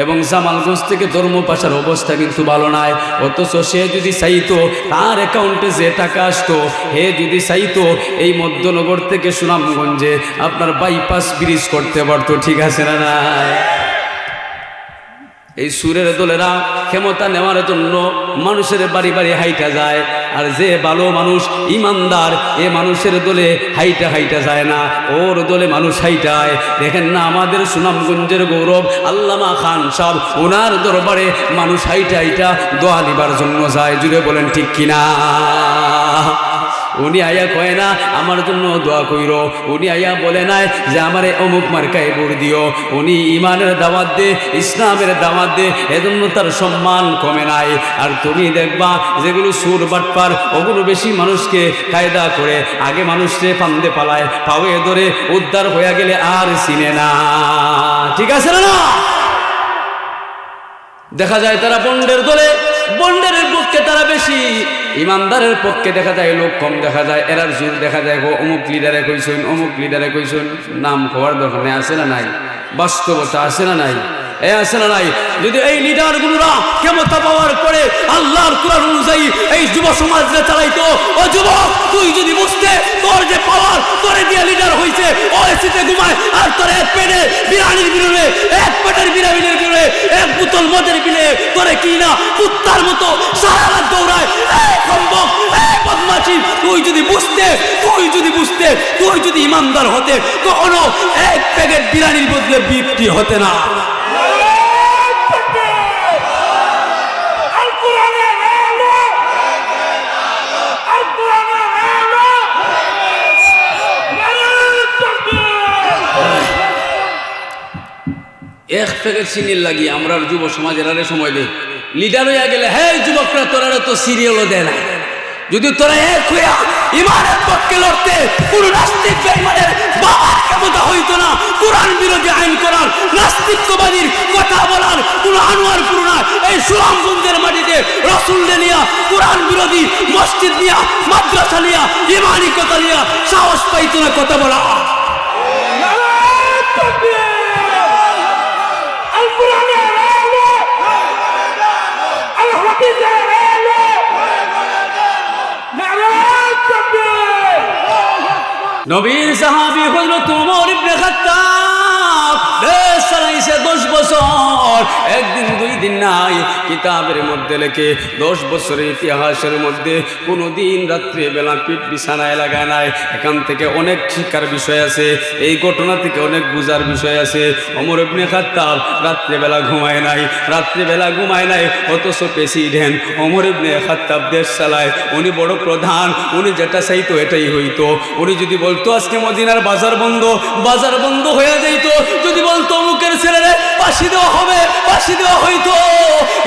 এবং জামালগঞ্জ থেকে ধর্মপাশার অবস্থা কিন্তু ভালো নাই। অথচ সে যদি চাইতো তার অ্যাকাউন্টে যে টাকা আসতো, হে যদি চাইতো এই মধ্যনগর থেকে সুনামগঞ্জে আপনার বাইপাস ব্রিজ করতে পারতো। ঠিক আছে না? নাই? এই সুরের দলেরা ক্ষমতা নেওয়ার জন্য মানুষের বাড়ি বাড়ি হাইটা যায়, আর যে ভালো মানুষ ইমানদার এ মানুষের দলে হাইটা হাইটা যায় না, ওর দলে মানুষ হাইটায়। দেখেন না আমাদের সুনামগঞ্জের গৌরব আল্লামা খান সাহেব, ওনার দরবারে মানুষ হাইটা হাইটা দোয়া দিবার জন্য যায়। জুড়ে বলেন ঠিক কিনা? উনি আয়া কয় না আমার জন্য দোয়া কইরো, উনি আয়া বলে নাই যে আমারে অমুক মার্কায় ভোট দিও। উনি ইমানের দাওয়াত দে, ইসলামের দাওয়াত দে, এজন্য তার সম্মান কমে নাই। আর তুমি দেখবা যেগুলো সুর বাটপার ওগুলো বেশি মানুষকে কায়দা করে, আগে মানুষকে ফান্দে পালায়, পাওয়ে ধরে উদ্ধার হয়ে গেলে আর চিনে না। ঠিক আছে না? দেখা যায় তারা বন্ডের দলে, বন্ডের পক্ষে তারা বেশি, ইমানদারের পক্ষে দেখা যায় লোক কম। দেখা যায় এরার জোর দেখা যায় অমুক লিডারে কইছেন, অমুক লিডারে কইছেন, নাম খোয়ার দরকার নেই। আছে না নাই? বাস্তবতা আছে না নাই? আছে না নাই? যদি এই লিডারগুলোরা ক্ষমতা পাওয়ার পরে আল্লাহর কোরআন অনুযায়ী এই যুব সমাজকে চালাইতো, ও যুবক তুই যদি বুঝতে তোর যে পাওয়ার তোরে দিয়ে লিডার হইছে, ও এসিতে ঘুমায় আর তোর এক পেটে বিরিয়ানির বিরুদ্ধে, এক পেটের বিরিয়ানির বিরুদ্ধে, এক বোতল মদের বিলে তোরে কি না কুত্তার মতো সারা রাত দৌড়ায়। সম্ভব বদমাশি তুই যদি বুঝতে, তুই যদি বুঝতে, তুই যদি ইমানদার হতে, কখনো এক প্যাকেট বিরিয়ানির বদলে বিক্রি হতে না। এক প্যাকেট চিনির লাগি আমরা যুব সমাজের আরে সময় দেয়, লিডার হইয়া গেলে হ্যাঁ যুবকরা তোরা তো সিরিয়ালও দেয় না। যদি তোরা এক হইয়া ইমানের পক্ষে লড়তে, কোন নাস্তিক বেঈমানের বাবার ক্ষমতা হইতো না কোরআন বিরোধী আইন করার, নাস্তিকবাদীর কথা বলার কোন আনোয়ার পুরো এই সুনামগঞ্জের মাটিতে রসুল নিয়া, কোরআন বিরোধী মসজিদ নিয়া, মাদ্রাসা নিয়া, ইমানি কথা নিয়া সাহস পাইতো না কথা বলা। নবীর সাহাবী হযরত ওমর ইবনে খাত্তাব দেশ চালাইছে 10 বছর, একদিন দুই দিন নাই। কিতাবের মধ্যে লেখে 10 বছরের ইতিহাসের মধ্যে কোনোদিন রাত্রে বেলা পিঠ বিছানায় লাগায় নাই। এখান থেকে অনেক শিক্ষার বিষয় আছে, এই ঘটনা থেকে অনেক বুঝার বিষয় আছে। ওমর ইবনে খাত্তাব রাত্রেবেলা ঘুমায় নাই, রাত্রেবেলা ঘুমায় নাই, অথচ প্রেসিডেন্ট ওমর ইবনে খাত্তাব দেশ চালায়। উনি বড় প্রধান, উনি যেটা চাইতো এটাই হইতো। উনি যদি বলতো আজকে মদিনার বাজার বন্ধ, বাজার বন্ধ হয়ে যাইত। যদি বলতো অমুকের ছেলেরে ফাঁসি দেওয়া হবে, ফাঁসি দেওয়া হইতো।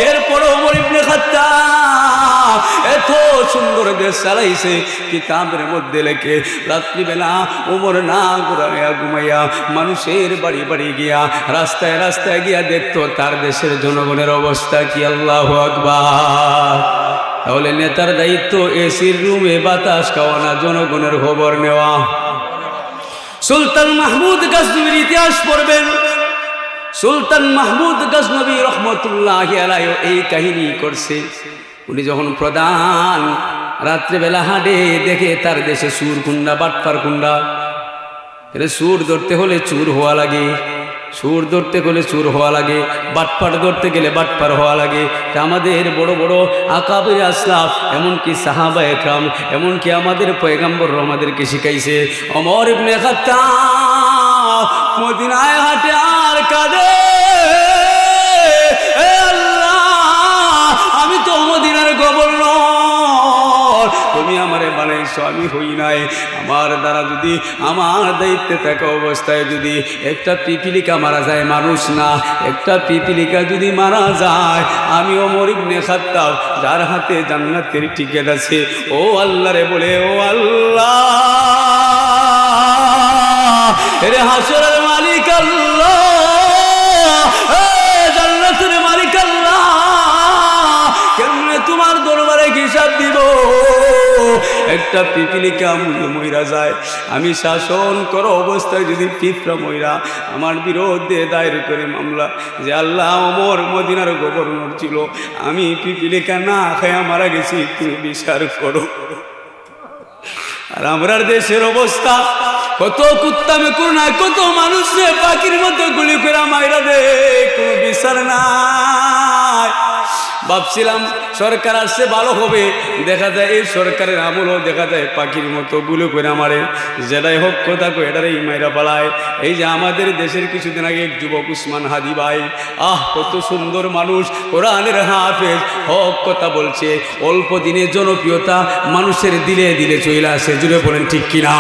এরপরে ওমর ইবনে খাত্তাব এত সুন্দর দেশ চালাইছে। কিতাবের মধ্যে লেখে রাত্রিবেলা ওমর না ঘুরাইয়া ঘুমাইয়া মানুষের বাড়ি বাড়ি গিয়া রাস্তায় রাস্তায় গিয়া দেখতো তার দেশের জনগণের অবস্থা কি। আল্লাহু আকবার। তাহলে নেতার দায়িত্ব এসির রুমে বাতাস খাওয়া না, জনগণের খবর নেওয়া। সুলতান মাহমুদ গজনবীর ইতিহাস পড়বেন। সুলতান মাহমুদ গজনবী রহমতুল্লাহি আলাইহি এই কাহিনী করছে। উনি যখন প্রধান, রাত্রেবেলা হাঁটে, দেখে তার দেশে সুর কুন্ডা, বাটপার কুন্ডা। সুর ধরতে হলে চুর হওয়া লাগে, সুর ধরতে গেলে চুর হওয়া লাগে, বাটপার ধরতে গেলে বাটপার হওয়া লাগে। তা আমাদের বড় বড় আকাবের আসলাফ, এমনকি সাহাবা একরাম, এমনকি আমাদের পয়গম্বর আমাদেরকে শিখাইছে। ওমর ইবনে খাত্তাব মদিনায় হাঁটে আর কাঁদে, এ আল্লাহ, আমি তো মদিনার গভর্নর, তুমি আমারে বানাইছো, আমি হই নাই। আমার দ্বারা যদি, আমার দায়িত্বে থাকা অবস্থায় যদি একটা পিপিলিকা মারা যায়, মানুষ না, একটা পিপিলিকা যদি মারা যায়, আমি ওমর ইবনে খাত্তাব যার হাতে জান্নাতের টিকেট আছে, ও আল্লাহ রে বলে, ও আল্লাহ, এরে হাসরের মালিক আল্লাহ, জান্নাতের মালিক আল্লাহ, কেমনে তোমার দরবারে হিসাব দিব? একটা পিপিলিকা মইরা যায়, আমি শাসন করো অবস্থায় যদি পিঁপড়া মইরা আমার বিরুদ্ধে দায়ের করে মামলা যে আল্লাহ ওমর মদিনার গভর্নর ছিল, আমি পিপিলিকা না খায়া মারা গেছি, তুমি বিচার করো। আর আমরার দেশের অবস্থা, কত কুত্তা মেকুর না, কত মানুষ রে পাখির মতো গুলি করে মাইরা দে, কোনো বিচার নাই। ভাবছিলাম সরকার আসছে ভালো হবে, দেখা যায় এই সরকারের আমলও দেখা যায় পাখির মতো গুলো করে মারে। যেটাই হোক কথা কো এটারই মাইরা পালায়। এই যে আমাদের দেশের কিছুদিন আগে এক যুবক উসমান হাদি ভাই, কত সুন্দর মানুষ, কোরআনের হাফেজ, হক কথা বলছে, অল্প দিনে জনপ্রিয়তা মানুষের দিলে দিলে চলে আসে। জুড়ে বলেন ঠিক কিনা?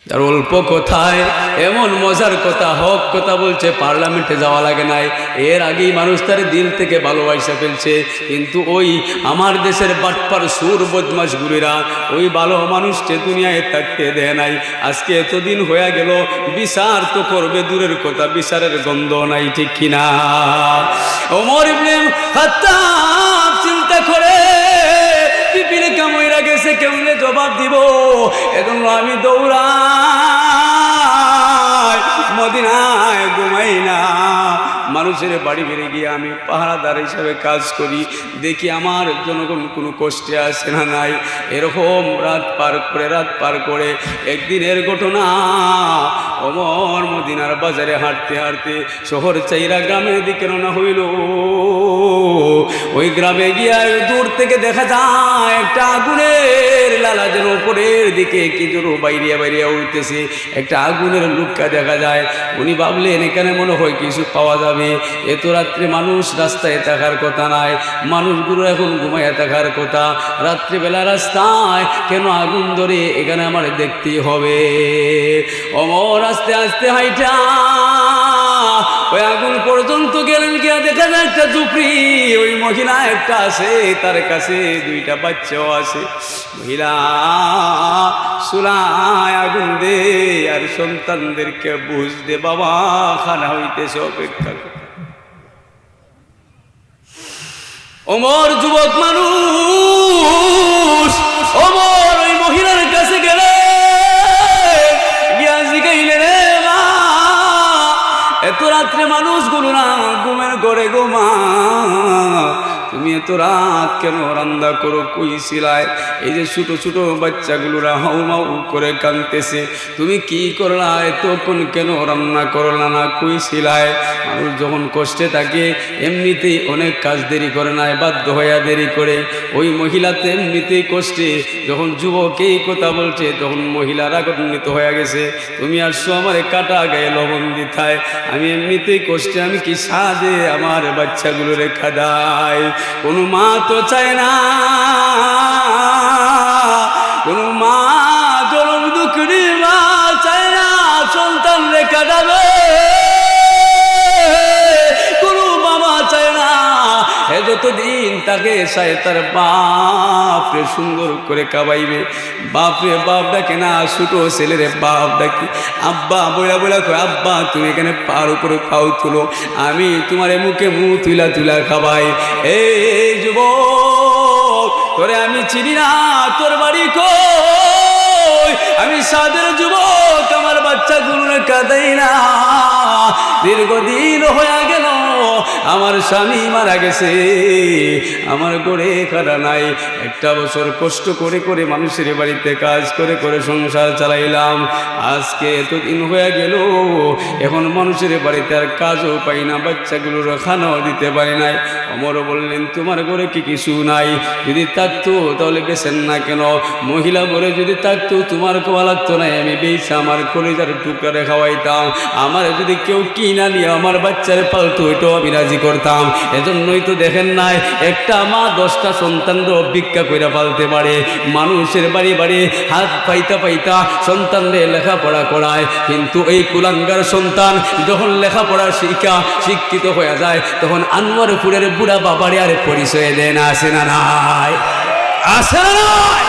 তার অল্প কথায় এমন মজার কথা, হক কথা বলছে, পার্লামেন্টে যাওয়া লাগে নাই, এর আগেই মানুষ তার দিল থেকে ভালোবাসা ফেলছে। কিন্তু ওই আমার দেশের বাটপার সুর বদমাশ গুলিরা ওই ভালো মানুষকে দুনিয়ায় থাকতে দেয় নাই। আজকে এতদিন হয়ে গেল, বিচার তো করবে দূরের কথা, বিচারের গন্ধ নাই, ঠিক কিনা? ওমর ইবনে খাত্তাব চিন্তা করে পিপিলিকা মইরা গেছে, কেমনে জবাব দিব? এজন্য আমি দৌড়াই, মদিনায় ঘুমাই না, মানুষের বাড়ি বেড়ে গিয়ে আমি পাহারাদার হিসাবে কাজ করি, দেখি আমার জনগণ কোনো কষ্টে আসে না নাই। এরকম রাত পার করে একদিনের ঘটনা, ওমর মদিনার বাজারে হাঁটতে হাঁটতে শহর চাইরা গ্রামের দিকে রওনা হইল। ওই গ্রামে গিয়া দূর থেকে দেখা যায় একটা আগুনের লালা যেন উপরের দিকে কি যেন বাইরিয়া বাইরিয়া উঠতেছে, একটা আগুনের লুক্কা দেখা যায়। উনি ভাবলেন এখানে মনে হয় কিছু পাওয়া যাবে। এত রাত্রে মানুষ রাস্তায় থাকার কথা নাই, মানুষগুলো এখন ঘুমাইয়া থাকার কথা, রাত্রিবেলা রাস্তায় কেন আগুন ধরে? এখানে আমার দেখতেই হবে। ওমর আস্তে আস্তে হাইটা ওই আগুন পর্যন্ত গেলেন, গিয়া দেখা যায় একটা ঝুপড়ি, ওই মহিলা একটা আছে, তার কাছে দুইটা বাচ্চাও আছে। মহিলা চুলায় আগুন দে আর সন্তানদেরকে বুঝ দে, বাবা খানা হইতেছে, অপেক্ষা। ওমর যুবক মানুষ, ওমর ওই মহিলার কাছে গেলে গিয়া জিগাইলেন, এত রাত্রে মানুষগুলো না ঘুমের ঘরে গোমা, তুমি এত রাত কেন রান্না করো, কই ছিলায়? এই যে ছোট ছোট বাচ্চাগুলোরা হাউমাউ করে কাঁদতেছে, তুমি কি করলা? এতক্ষণ কেন রান্না করলা না, কই ছিলায়? মানুষ যখন কষ্টে থাকে এমনিতেই অনেক কাজ দেরি করে না, বাধ্য হইয়া দেরি করে। ওই মহিলা তো এমনিতেই কষ্টে, যখন যুবক এই কথা বলছে তখন মহিলা রাগান্বিত হয়ে গেছে। তুমি আসছো আমারে কাটা গায়ে লবণ দিতায়, আমি এমনিতেই কষ্টে, আমি কি সাদে আমার বাচ্চাগুলো রেখা দেয়? কোনো মা তো চায় না, কোনো মা জনম দুঃখী মা চায় না সন্তান রেখা দেবে, কোনো বাবা চায় না যতদিন তাকে চায় তার বাপরে সুন্দর করে কাবাইবে। বাপরে বাপ ডাকে না, ছোট ছেলেরে বাপ ডাকি আব্বা, বইলা বইলা কয় আব্বা তুমি এখানে পার উপরে পাও তুলো, আমি তোমার মুখে মুখ তুলা তুলা খাবাই। এই যুবক তোরে আমি চিনি না, তোর বাড়ি কই? আমি সাদের যুবক, আমার বাচ্চাগুলো কাঁদাই না, দীর্ঘদিন হয়ে গেল আমার স্বামী মারা গেছে, আমার গড়ে খাড়া নাই। একটা বছর কষ্ট করে করে মানুষের বাড়িতে কাজ করে করে সংসার চালাইলাম, আজকে এতদিন হয়ে গেল এখন মানুষের বাড়িতে আর কাজও পাই না, বাচ্চাগুলোর খানাও দিতে পারি নাই। অমর বললেন তোমার ঘরে কি কিছু নাই? যদি থাকতো তাহলে বেছেন না কেন? মহিলা বলে যদি থাকতো তোমার কোয়া লাগতো না, আমি বেছে আমার কলিজার টুকরা খাওয়াইতাম, আমার যদি কেউ কিনা নিয়ে আমার বাচ্চারে পালতো এটাও আমি রাজি করতাম। এজন্যই তো দেখেন নাই একটা মা 10টা সন্তানরও ভিক্ষা কইরা পালতে পারে, মানুষের বাড়ি বাড়ি হাত পাইতা পাইতা সন্তানদের লেখাপড়া করায়। কিন্তু এই কুলাঙ্গার সন্তান যখন লেখাপড়া শিক্ষিত হয়ে যায় তখন আনোয়ারপুরের বুড়া বাবারে আর পরিচয় দেয় না, আসে না নাই? আসে না নাই?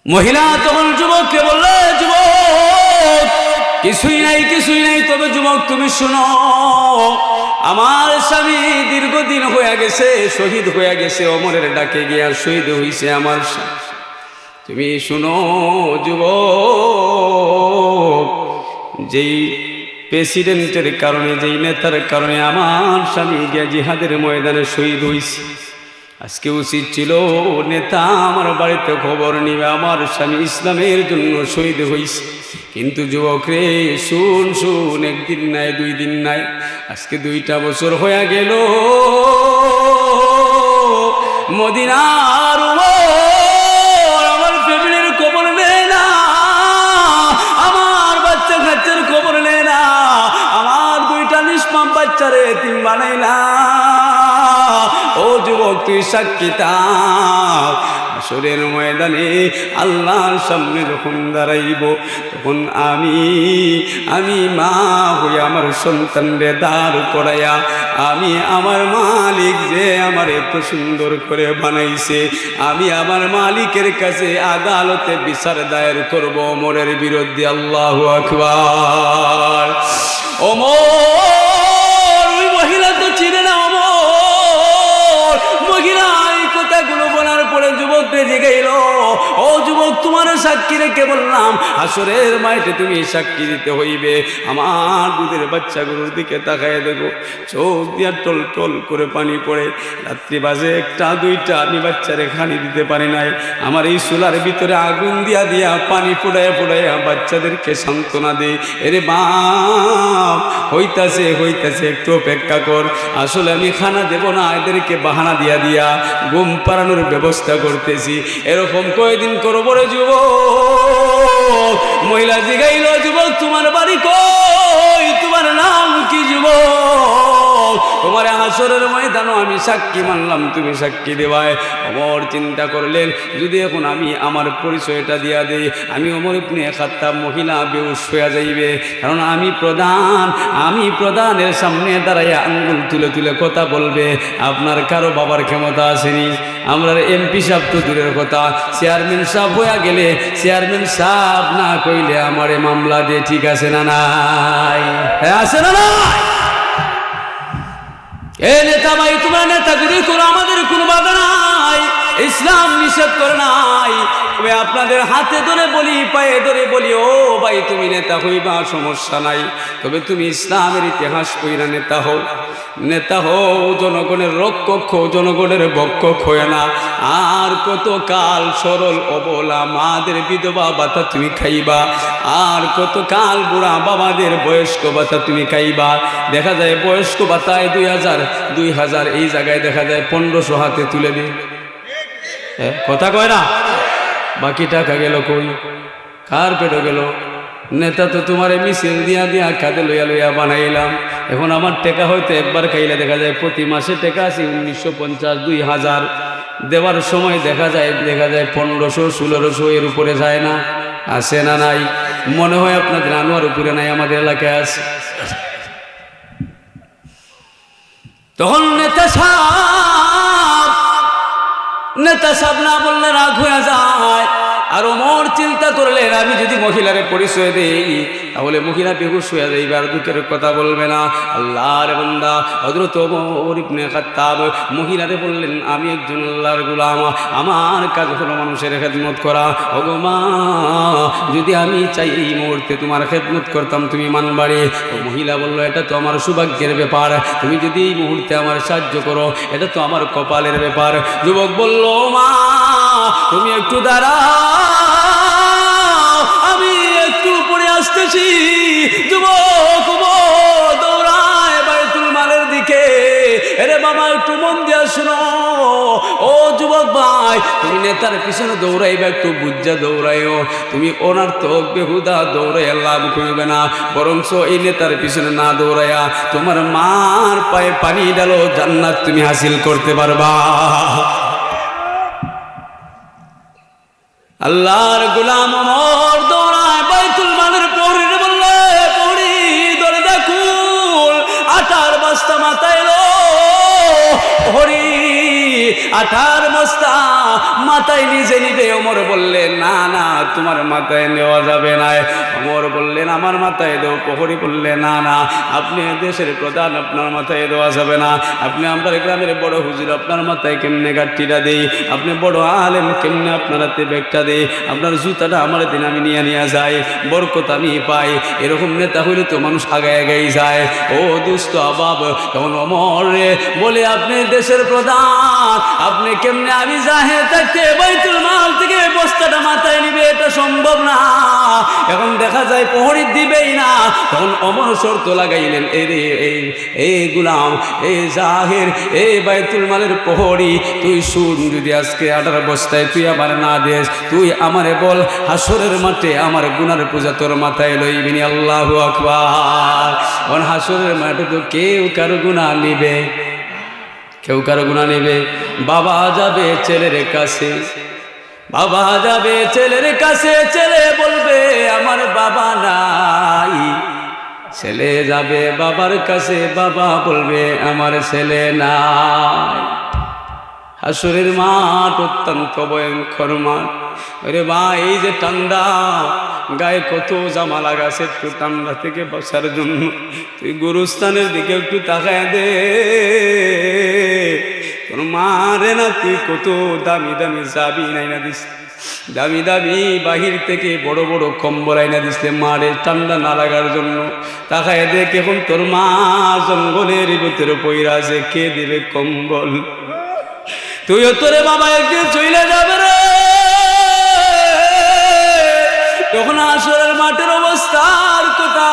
মহিলা তখন যুবককে বললে যুবক কিছুই নাই কিছুই নাই, তবে যুবক তুমি শুনো, আমার স্বামী দীর্ঘদিন হয়ে গেছে, শহীদ হয়ে গেছে, অমরের ডাকে গিয়া শহীদ হইছে আমার স্বামী। তুমি শুনো যুবক, যেই প্রেসিডেন্টের কারণে, যেই নেতার কারণে আমার স্বামী গিয়া জিহাদের ময়দানে শহীদ হইছে, আজকে উচিত ছিল নেতা আমার বাড়িতে খবর নিবে আমার স্বামী ইসলামের জন্য শহীদ হইছে। কিন্তু যুবক রে শুন শুন, একদিন নাই 2 দিন নাই, আজকে 2টা বছর হয়ে গেল মদিনার আমার ফ্যামিলির খবর নেয় না, আমার বাচ্চা কাচ্চার খবর নেয় না, আমার 2টা নিষ্পাপ বাচ্চারে এতিম বানাইলা। ও যুবক তুই সাক্ষী থাক, হাসরের ময়দানে আল্লাহর সামনে যখন দাঁড়াইব তখন আমি মা হয়ে আমার সন্তানরে দাঁড় করাইয়া আমি আমার মালিক যে আমার এত সুন্দর করে বানাইছে, আমি আমার মালিকের কাছে আদালতে বিচার দায়ের করব ওমরের বিরুদ্ধে। আল্লাহু আকবার। ওমর ওই মহিলা তো চিনে না, মহিলা এই কথাগুলো বলার পরে যুবককে জিগাইল, ও যুবক তোমার সাক্ষী রেখে বললাম হাসরের মাঠে তুমি সাক্ষী দিতে হইবে। আমার দুধের বাচ্চাগুলোর দিকে তাকায় দেখো, চোখ দিয়া টল টল করে পানি পড়ে, রাত্রি বাজে 1টা 2টা, আমি বাচ্চারে খানি দিতে পারি নাই, আমার এই চুলার ভিতরে আগুন দিয়া দিয়া পানি ফুটাইয়া ফুটাইয়া বাচ্চাদেরকে সান্ত্বনা দেই। এরে বাপ হইতাছে হইতাছে, একটু অপেক্ষা কর, আসলে আমি খানা দেব না, এদেরকে বাহানা দিয়া দিয়া ঘুম পাড়ানোর ব্যবস্থা করতেছি। এরকম কয়দিন করবো রে যুবক? মহিলা জিগাইল যুবক তোমার বাড়ি কই, তোমার নাম কি যুবক? তোমার হাসরের ময়দানও আমি সাক্ষী মানলাম, তুমি সাক্ষী দেবায়। ওমর চিন্তা করলেন যদি এখন আমি আমার পরিচয়টা দিয়া দেই, আমি ওমর ইবনে খাত্তাব, মহিলা বেহুশ হয়ে যাইবে, কারণ আমি প্রধানের সামনে দাঁড়াইয়া আঙ্গুল তুলে তুলে কথা বলবে। আপনার কারো বাবার ক্ষমতা আসেনি, আমরা এমপি সাহেব তো দূরের কথা, চেয়ারম্যান সাহেব হয়ে গেলে চেয়ারম্যান সাহেব না কইলে আমারে মামলা দিয়ে, ঠিক আছে না নাই? হ্যাঁ আছে না নাই? এ নেতা ভাই তোমরা নেতাগিরি করো, আমাদের কোনো বাধা নাই, এই ইসলাম নিষেধ করে নাই। তবে আপনাদের হাতে ধরে বলি, পায়ে ধরে বলি, ও ভাই তুমি নেতা হইবা সমস্যা নাই, তবে তুমি ইসলামের ইতিহাস কইরা নেতা হও। নেতা হও, জনগণের রক্ষক হও, জনগণের ভক্ষক হয়ে না। আর কত কাল সরল অবলা মাদের বিধবা ভাতা তুমি খাইবা, আর কত কাল বুড়া বাবাদের বয়স্ক ভাতা তুমি খাইবা। দেখা যায় বয়স্ক ভাতায় 2000 এই জায়গায় দেখা যায় 1500 হাতে তুলে দিই। কথা কয় না? বাকি টাকা গেল কই? কার পেটে গেল? নেতা তো তোমার মিছিল দিয়া দিয়া কাঁধে লইয়া লইয়া বানাইলাম। এখন আমার টাকা হয়তো একবার খাইলে দেখা যায় প্রতি মাসে টাকা আছে 1950, 2000 দেওয়ার সময় দেখা যায় 1500, 1600 এর উপরে যায় না? আছে না নাই? মনে হয় আপনাদের আনোয়ার উপরে নাই, আমাদের এলাকায় আছে। তখন নেতা সাহেব না বললে রাগ হয়ে যায়। আর ওমর চিন্তা করলেন, আমি যদি মহিলারে পরিচয় দেই তাহলে মহিলা বেহুশ হয়ে যাইবে, আর দুঃখের কথা বলবে না। আল্লাহর বান্দা হযরত ওমর ইবনে খাত্তাব মহিলারে বললেন, আমি একজন আল্লাহর গোলাম, আমার কাজ হলো মানুষের খেদমত করা। ওগো মা, যদি আমি চাই এই মুহূর্তে তোমার খেদমত করতাম, তুমি মানবারে? ও মহিলা বলল, এটা তো আমার সৌভাগ্যের ব্যাপার, তুমি যদি এই মুহূর্তে আমার সাহায্য করো এটা তো আমার কপালের ব্যাপার। যুবক বলল, মা তুমি একটু দাঁড়াও, আমি একটু পরে আসতেছি। যুবক দৌড়ায় বাইতুল মালের দিকে। আরে বাবা একটু মন দিয়া শুনো, ও যুবক ভাই, তুমি নেতার পিছনে দৌড়াইবা, একটু বুঝা দৌড়াইও। তুমি ওনার তো বেহুদা দৌড়াইয়া লাভ করবে না, বরঞ্চ এই নেতার পিছনে না দৌড়াইয়া তোমার মার পায়ে পানি ডালো, জান্নাত তুমি হাসিল করতে পারবা। আল্লাহর গোলাম ওমর দৌড়ায় বাইতুল মালের প্রহরীরে বললে, প্রহরী দরজা খুল, আটার বস্তা মাথায় এলো। প্রহরী আটার বস্তা মাথায় নিজে নিবে। ওমর বললেন, না না তোমার মাথায় নেওয়া যাবে না। ওমর বললেন, আমার মাথায় দেও। প্রহরী বললেন, না না আপনি দেশের প্রধান, আপনার মাথায় দেওয়া যাবে না। আপনি আমার গ্রামের বড় হুজুর, আপনার মাথায় কেমনে গাঠটিটা দেই? আপনি বড় আলেম, কেমনে আপনার হাতে ব্যাগটা দেই? আপনার জুতাটা আমার দিন আমি নিয়ে যাই, বরকত আমি পাই। এরকম নেতা হইলে তো মানুষ আগায় আগাই যায়। ও দুস্থ আবাব, তখন ওমর বলে, আপনি দেশের প্রধান, আপনি কেমনে আমি জাহে থাকতে বাইতুল মাল থেকে বস্তাটা মাথায় নিবে? এটা সম্ভব না। এখন দেখা যায় প্রহরী দিবেই না। তখন ওমর শর্ত লাগাইলেন, এই গুলাম, এই জাহের, এই বাইতুল মালের প্রহরী, তুই শুন, যদি আজকে 18 বস্তায় তুই আমার না দেস, তুই আমারে বল, হাসরের মাঠে আমার গুনার পূজা তোর মাথায় লইবিনি। আল্লাহু আকবার। কারণ হাসরের মাঠে তো কেউ কারো গুনাহ নিবে, কেউ কারো গুনাহ নেবে। বাবা যাবে ছেলের কাছে, বাবা যাবে ছেলের কাছে, ছেলে বলবে আমার বাবা নাই। ছেলে যাবে বাবার কাছে, বাবা বলবে আমার ছেলে নাই। হাসরের মাঠ অত্যন্ত ভয়ঙ্কর মাঠ। আরে ভাই, এই যে ঠান্ডা, গায়ে কত জামা লাগাছে, একটু ঠান্ডা থেকে বাঁচার জন্য তুই গুরুস্থানের দিকে একটু তাকায় দে। তোর মারে না, তুই কত দামি দামি চাবি নাইনা দিস, দামি দামি বাহির থেকে বড় বড় কম্বল আইনা দিসলে মারে ঠান্ডা না লাগার জন্য। তাকায় দেখ, এখন তোর মা জঙ্গলের ভিতরে পইরা আছে, কে দিবে কম্বল? তুইও তোরে বাবা একদিন চলে যাবে রে। তখন আসরের মাঠের অবস্থার কথা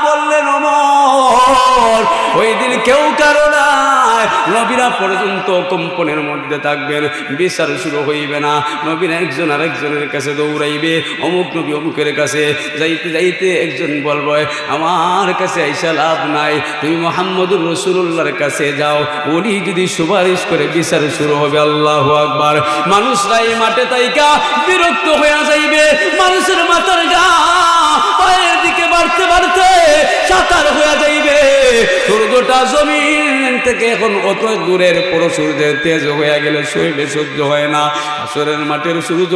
বললেন ওমর। ওই দিন কেউ কারো নাই, নবীরা পর্যন্ত কম্পনের মধ্যে থাকবেন, বিচার শুরু হইবে না। নবীরা একজন আরেকজনের কাছে দৌড়াইবে, অমুক নবী অমুকের কাছে যাইতে যাইতে একজন বলবে, আমার কাছে আইসা লাভ নাই, তুমি মুহাম্মদুর রাসূলুল্লাহর কাছে যাও, উনি যদি সুপারিশ করে বিচার শুরু হবে। আল্লাহু আকবার। মানুষরা এই মাঠে তাইকা বিরক্ত হয়ে যাইবে, মানুষের মাথার গা পায়ের দিকে বাড়তে বাড়তে সাঁতার হয়ে যাইবে। সূর্যটা জমিন থেকে এখন অত দূরের পুরো সূর্যের তেজ হয়ে গেলে শরীরে সহ্য হয় না। হাসরের মাঠের সূর্য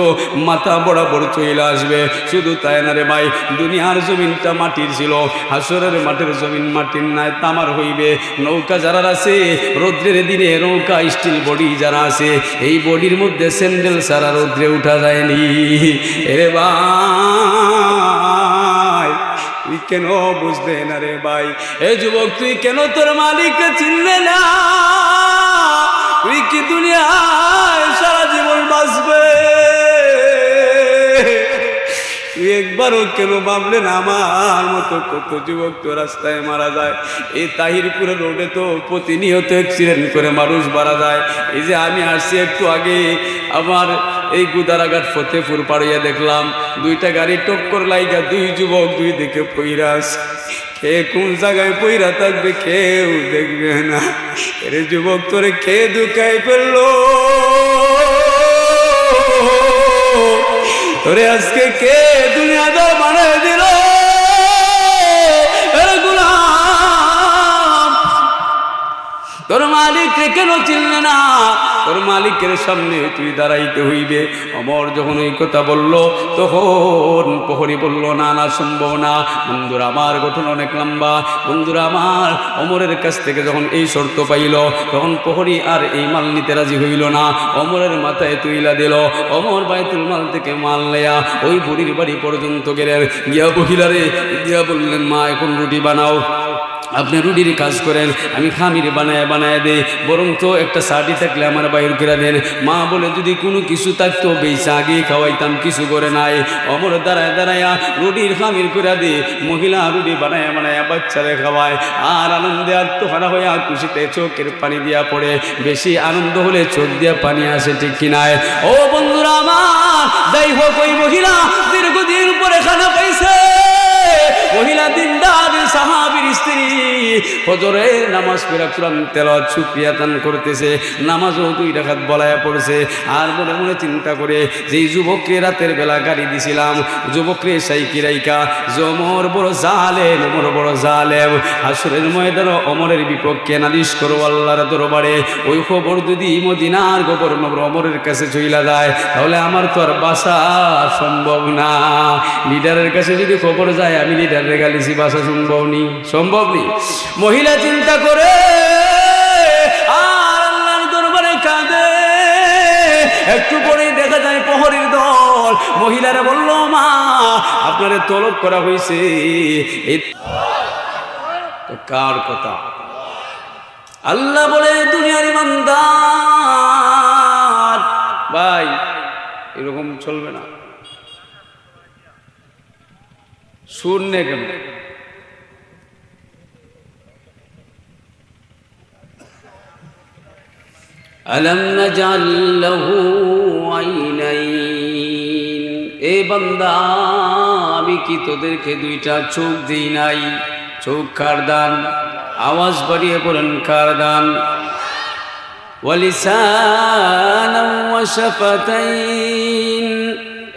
মাথা বরাবর চলে আসবে। শুধু তাই না রে ভাই, দুনিয়ার জমিনটা মাটির ছিল, হাসরের মাঠের জমিন মাটির নাই, তামার হইবে। নৌকা যারা আছে রৌদ্রের দিনে, নৌকা স্টিল বডি যারা আছে, এই বডির মধ্যে স্যান্ডেল ছাড়া রৌদ্রে উঠা যায়নি। এরে ভাই তুই কেন বুঝলে না রে ভাই? এ যুবক তুই কেন তোর মালিককে চিনলে না? তুই কি দুনিয়ায় সারা জীবন বাঁচবে? তুই একবারও কেন ভাবলে না আমার মতো কত যুবক তো রাস্তায় মারা যায়? এই তাহিরপুরের রোডে তো প্রতিনিয়ত অ্যাক্সিডেন্ট করে মানুষ মারা যায়। এই যে আমি আসছি একটু আগে, আমার এই গুদারাঘাট ফতেপুর পাড়িয়ে দেখলাম দুইটা গাড়ি টক্কর লাইগা দুই যুবক দুই দিকে পইরাস। কে কোন জায়গায় পইরা থাকবে কেউ দেখবে না। এরে যুবক তোরে কে দুকাই ফেললো? তোরে আজকে কে দুনিয়াদার বানিয়ে দিল? গোলাম, তোর মালিককে কেন চিনলে না? তোর মালিকের সামনে তুই দাঁড়াইতে হইবে। অমর যখন এই কথা বলল তখন প্রহরী বলল না না, সম্ভব না। বন্ধুরা আমার, ঘটনা অনেক লম্বা। বন্ধুরা আমার, অমরের কাছ থেকে যখন এই শর্ত পাইল তখন প্রহরী আর এই মাল নিতে রাজি হইল না। অমরের মাথায় তুইলা দিল। অমর বাইতুল মাল থেকে মাল নেয়া ওই বুড়ির বাড়ি পর্যন্ত গেলেন। গিয়া মহিলারে গিয়া বললেন, মা এখন রুটি বানাও, আপনি রুটির কাজ করেন, আমি খামির বানায় দে, বরং তো একটা শাড়ি থাকলে আমার বাইর করে দেন। মা বলে, যদি কোনো কিছু থাকতো বেচা আগে খাওয়াইতাম, কিছু করে নাই। অমর দাঁড়ায় দাঁড়ায়া রুটির খামির করে দে, মহিলা রুটি বানায় বাচ্চারে খাওয়ায়। আর আনন্দে আত্মহারা হইয়া খুশিতে চোখের পানি দিয়া পড়ে। বেশি আনন্দ হলে চোখ দিয়া পানি আসে, ঠিক কিনায়? ও বন্ধুরা আমার, যাই হোক ওই মহিলা দীর্ঘদিন পরে খানা পাইছে। মহিলা দিনদার সাহাবীর স্ত্রী, ফজরে নামাজ পড়া কোরআন তেলাওয়াত শুকরিয়া দান করতেছে, নামাজও 2 রাকাত বলায়া পড়ছে। আর মনে মনে চিন্তা করে, যেই যুবককে রাতের বেলা গাড়ি দিছিলাম, যুবকরে সাইকি রাইকা, যে অমর বড় জালেম, অমর বড় জালেম, হাসরের ময়দানে অমরের বিপক্ষে নালিশ করো আল্লাহর দরবারে। ওই খবর যদি মদিনার গভর্নর অমরের কাছে চইলা যায়, তাহলে আমার তো আর বাসা সম্ভব না। লিডারের কাছে যদি খবর যায়, আমি লিডারের গালিছি, বাসা সম্ভব নেই, সম্ভব নেই। মহিলা চিন্তা করে আর আল্লাহর দরবারে কাঁদে। একটু পরেই দেখা যায় প্রহরীর দল মহিলারা বলল, মা আপনারে তলব করা হয়েছে। কার কথা? আল্লাহ বলে, দুনিয়ার ইমানদার ভাই এরকম চলবে না। শুননে কেন? আলম নাজাল লাহু আইনাইন, এ বান্দা আমি কি তোদেরকে 2টা চোখ দিই নাই? চোখ কার দান? আওয়াজ বাড়িয়ে বলেন, কার দান? ওয়া লিসানান ওয়া শাফাতাইন,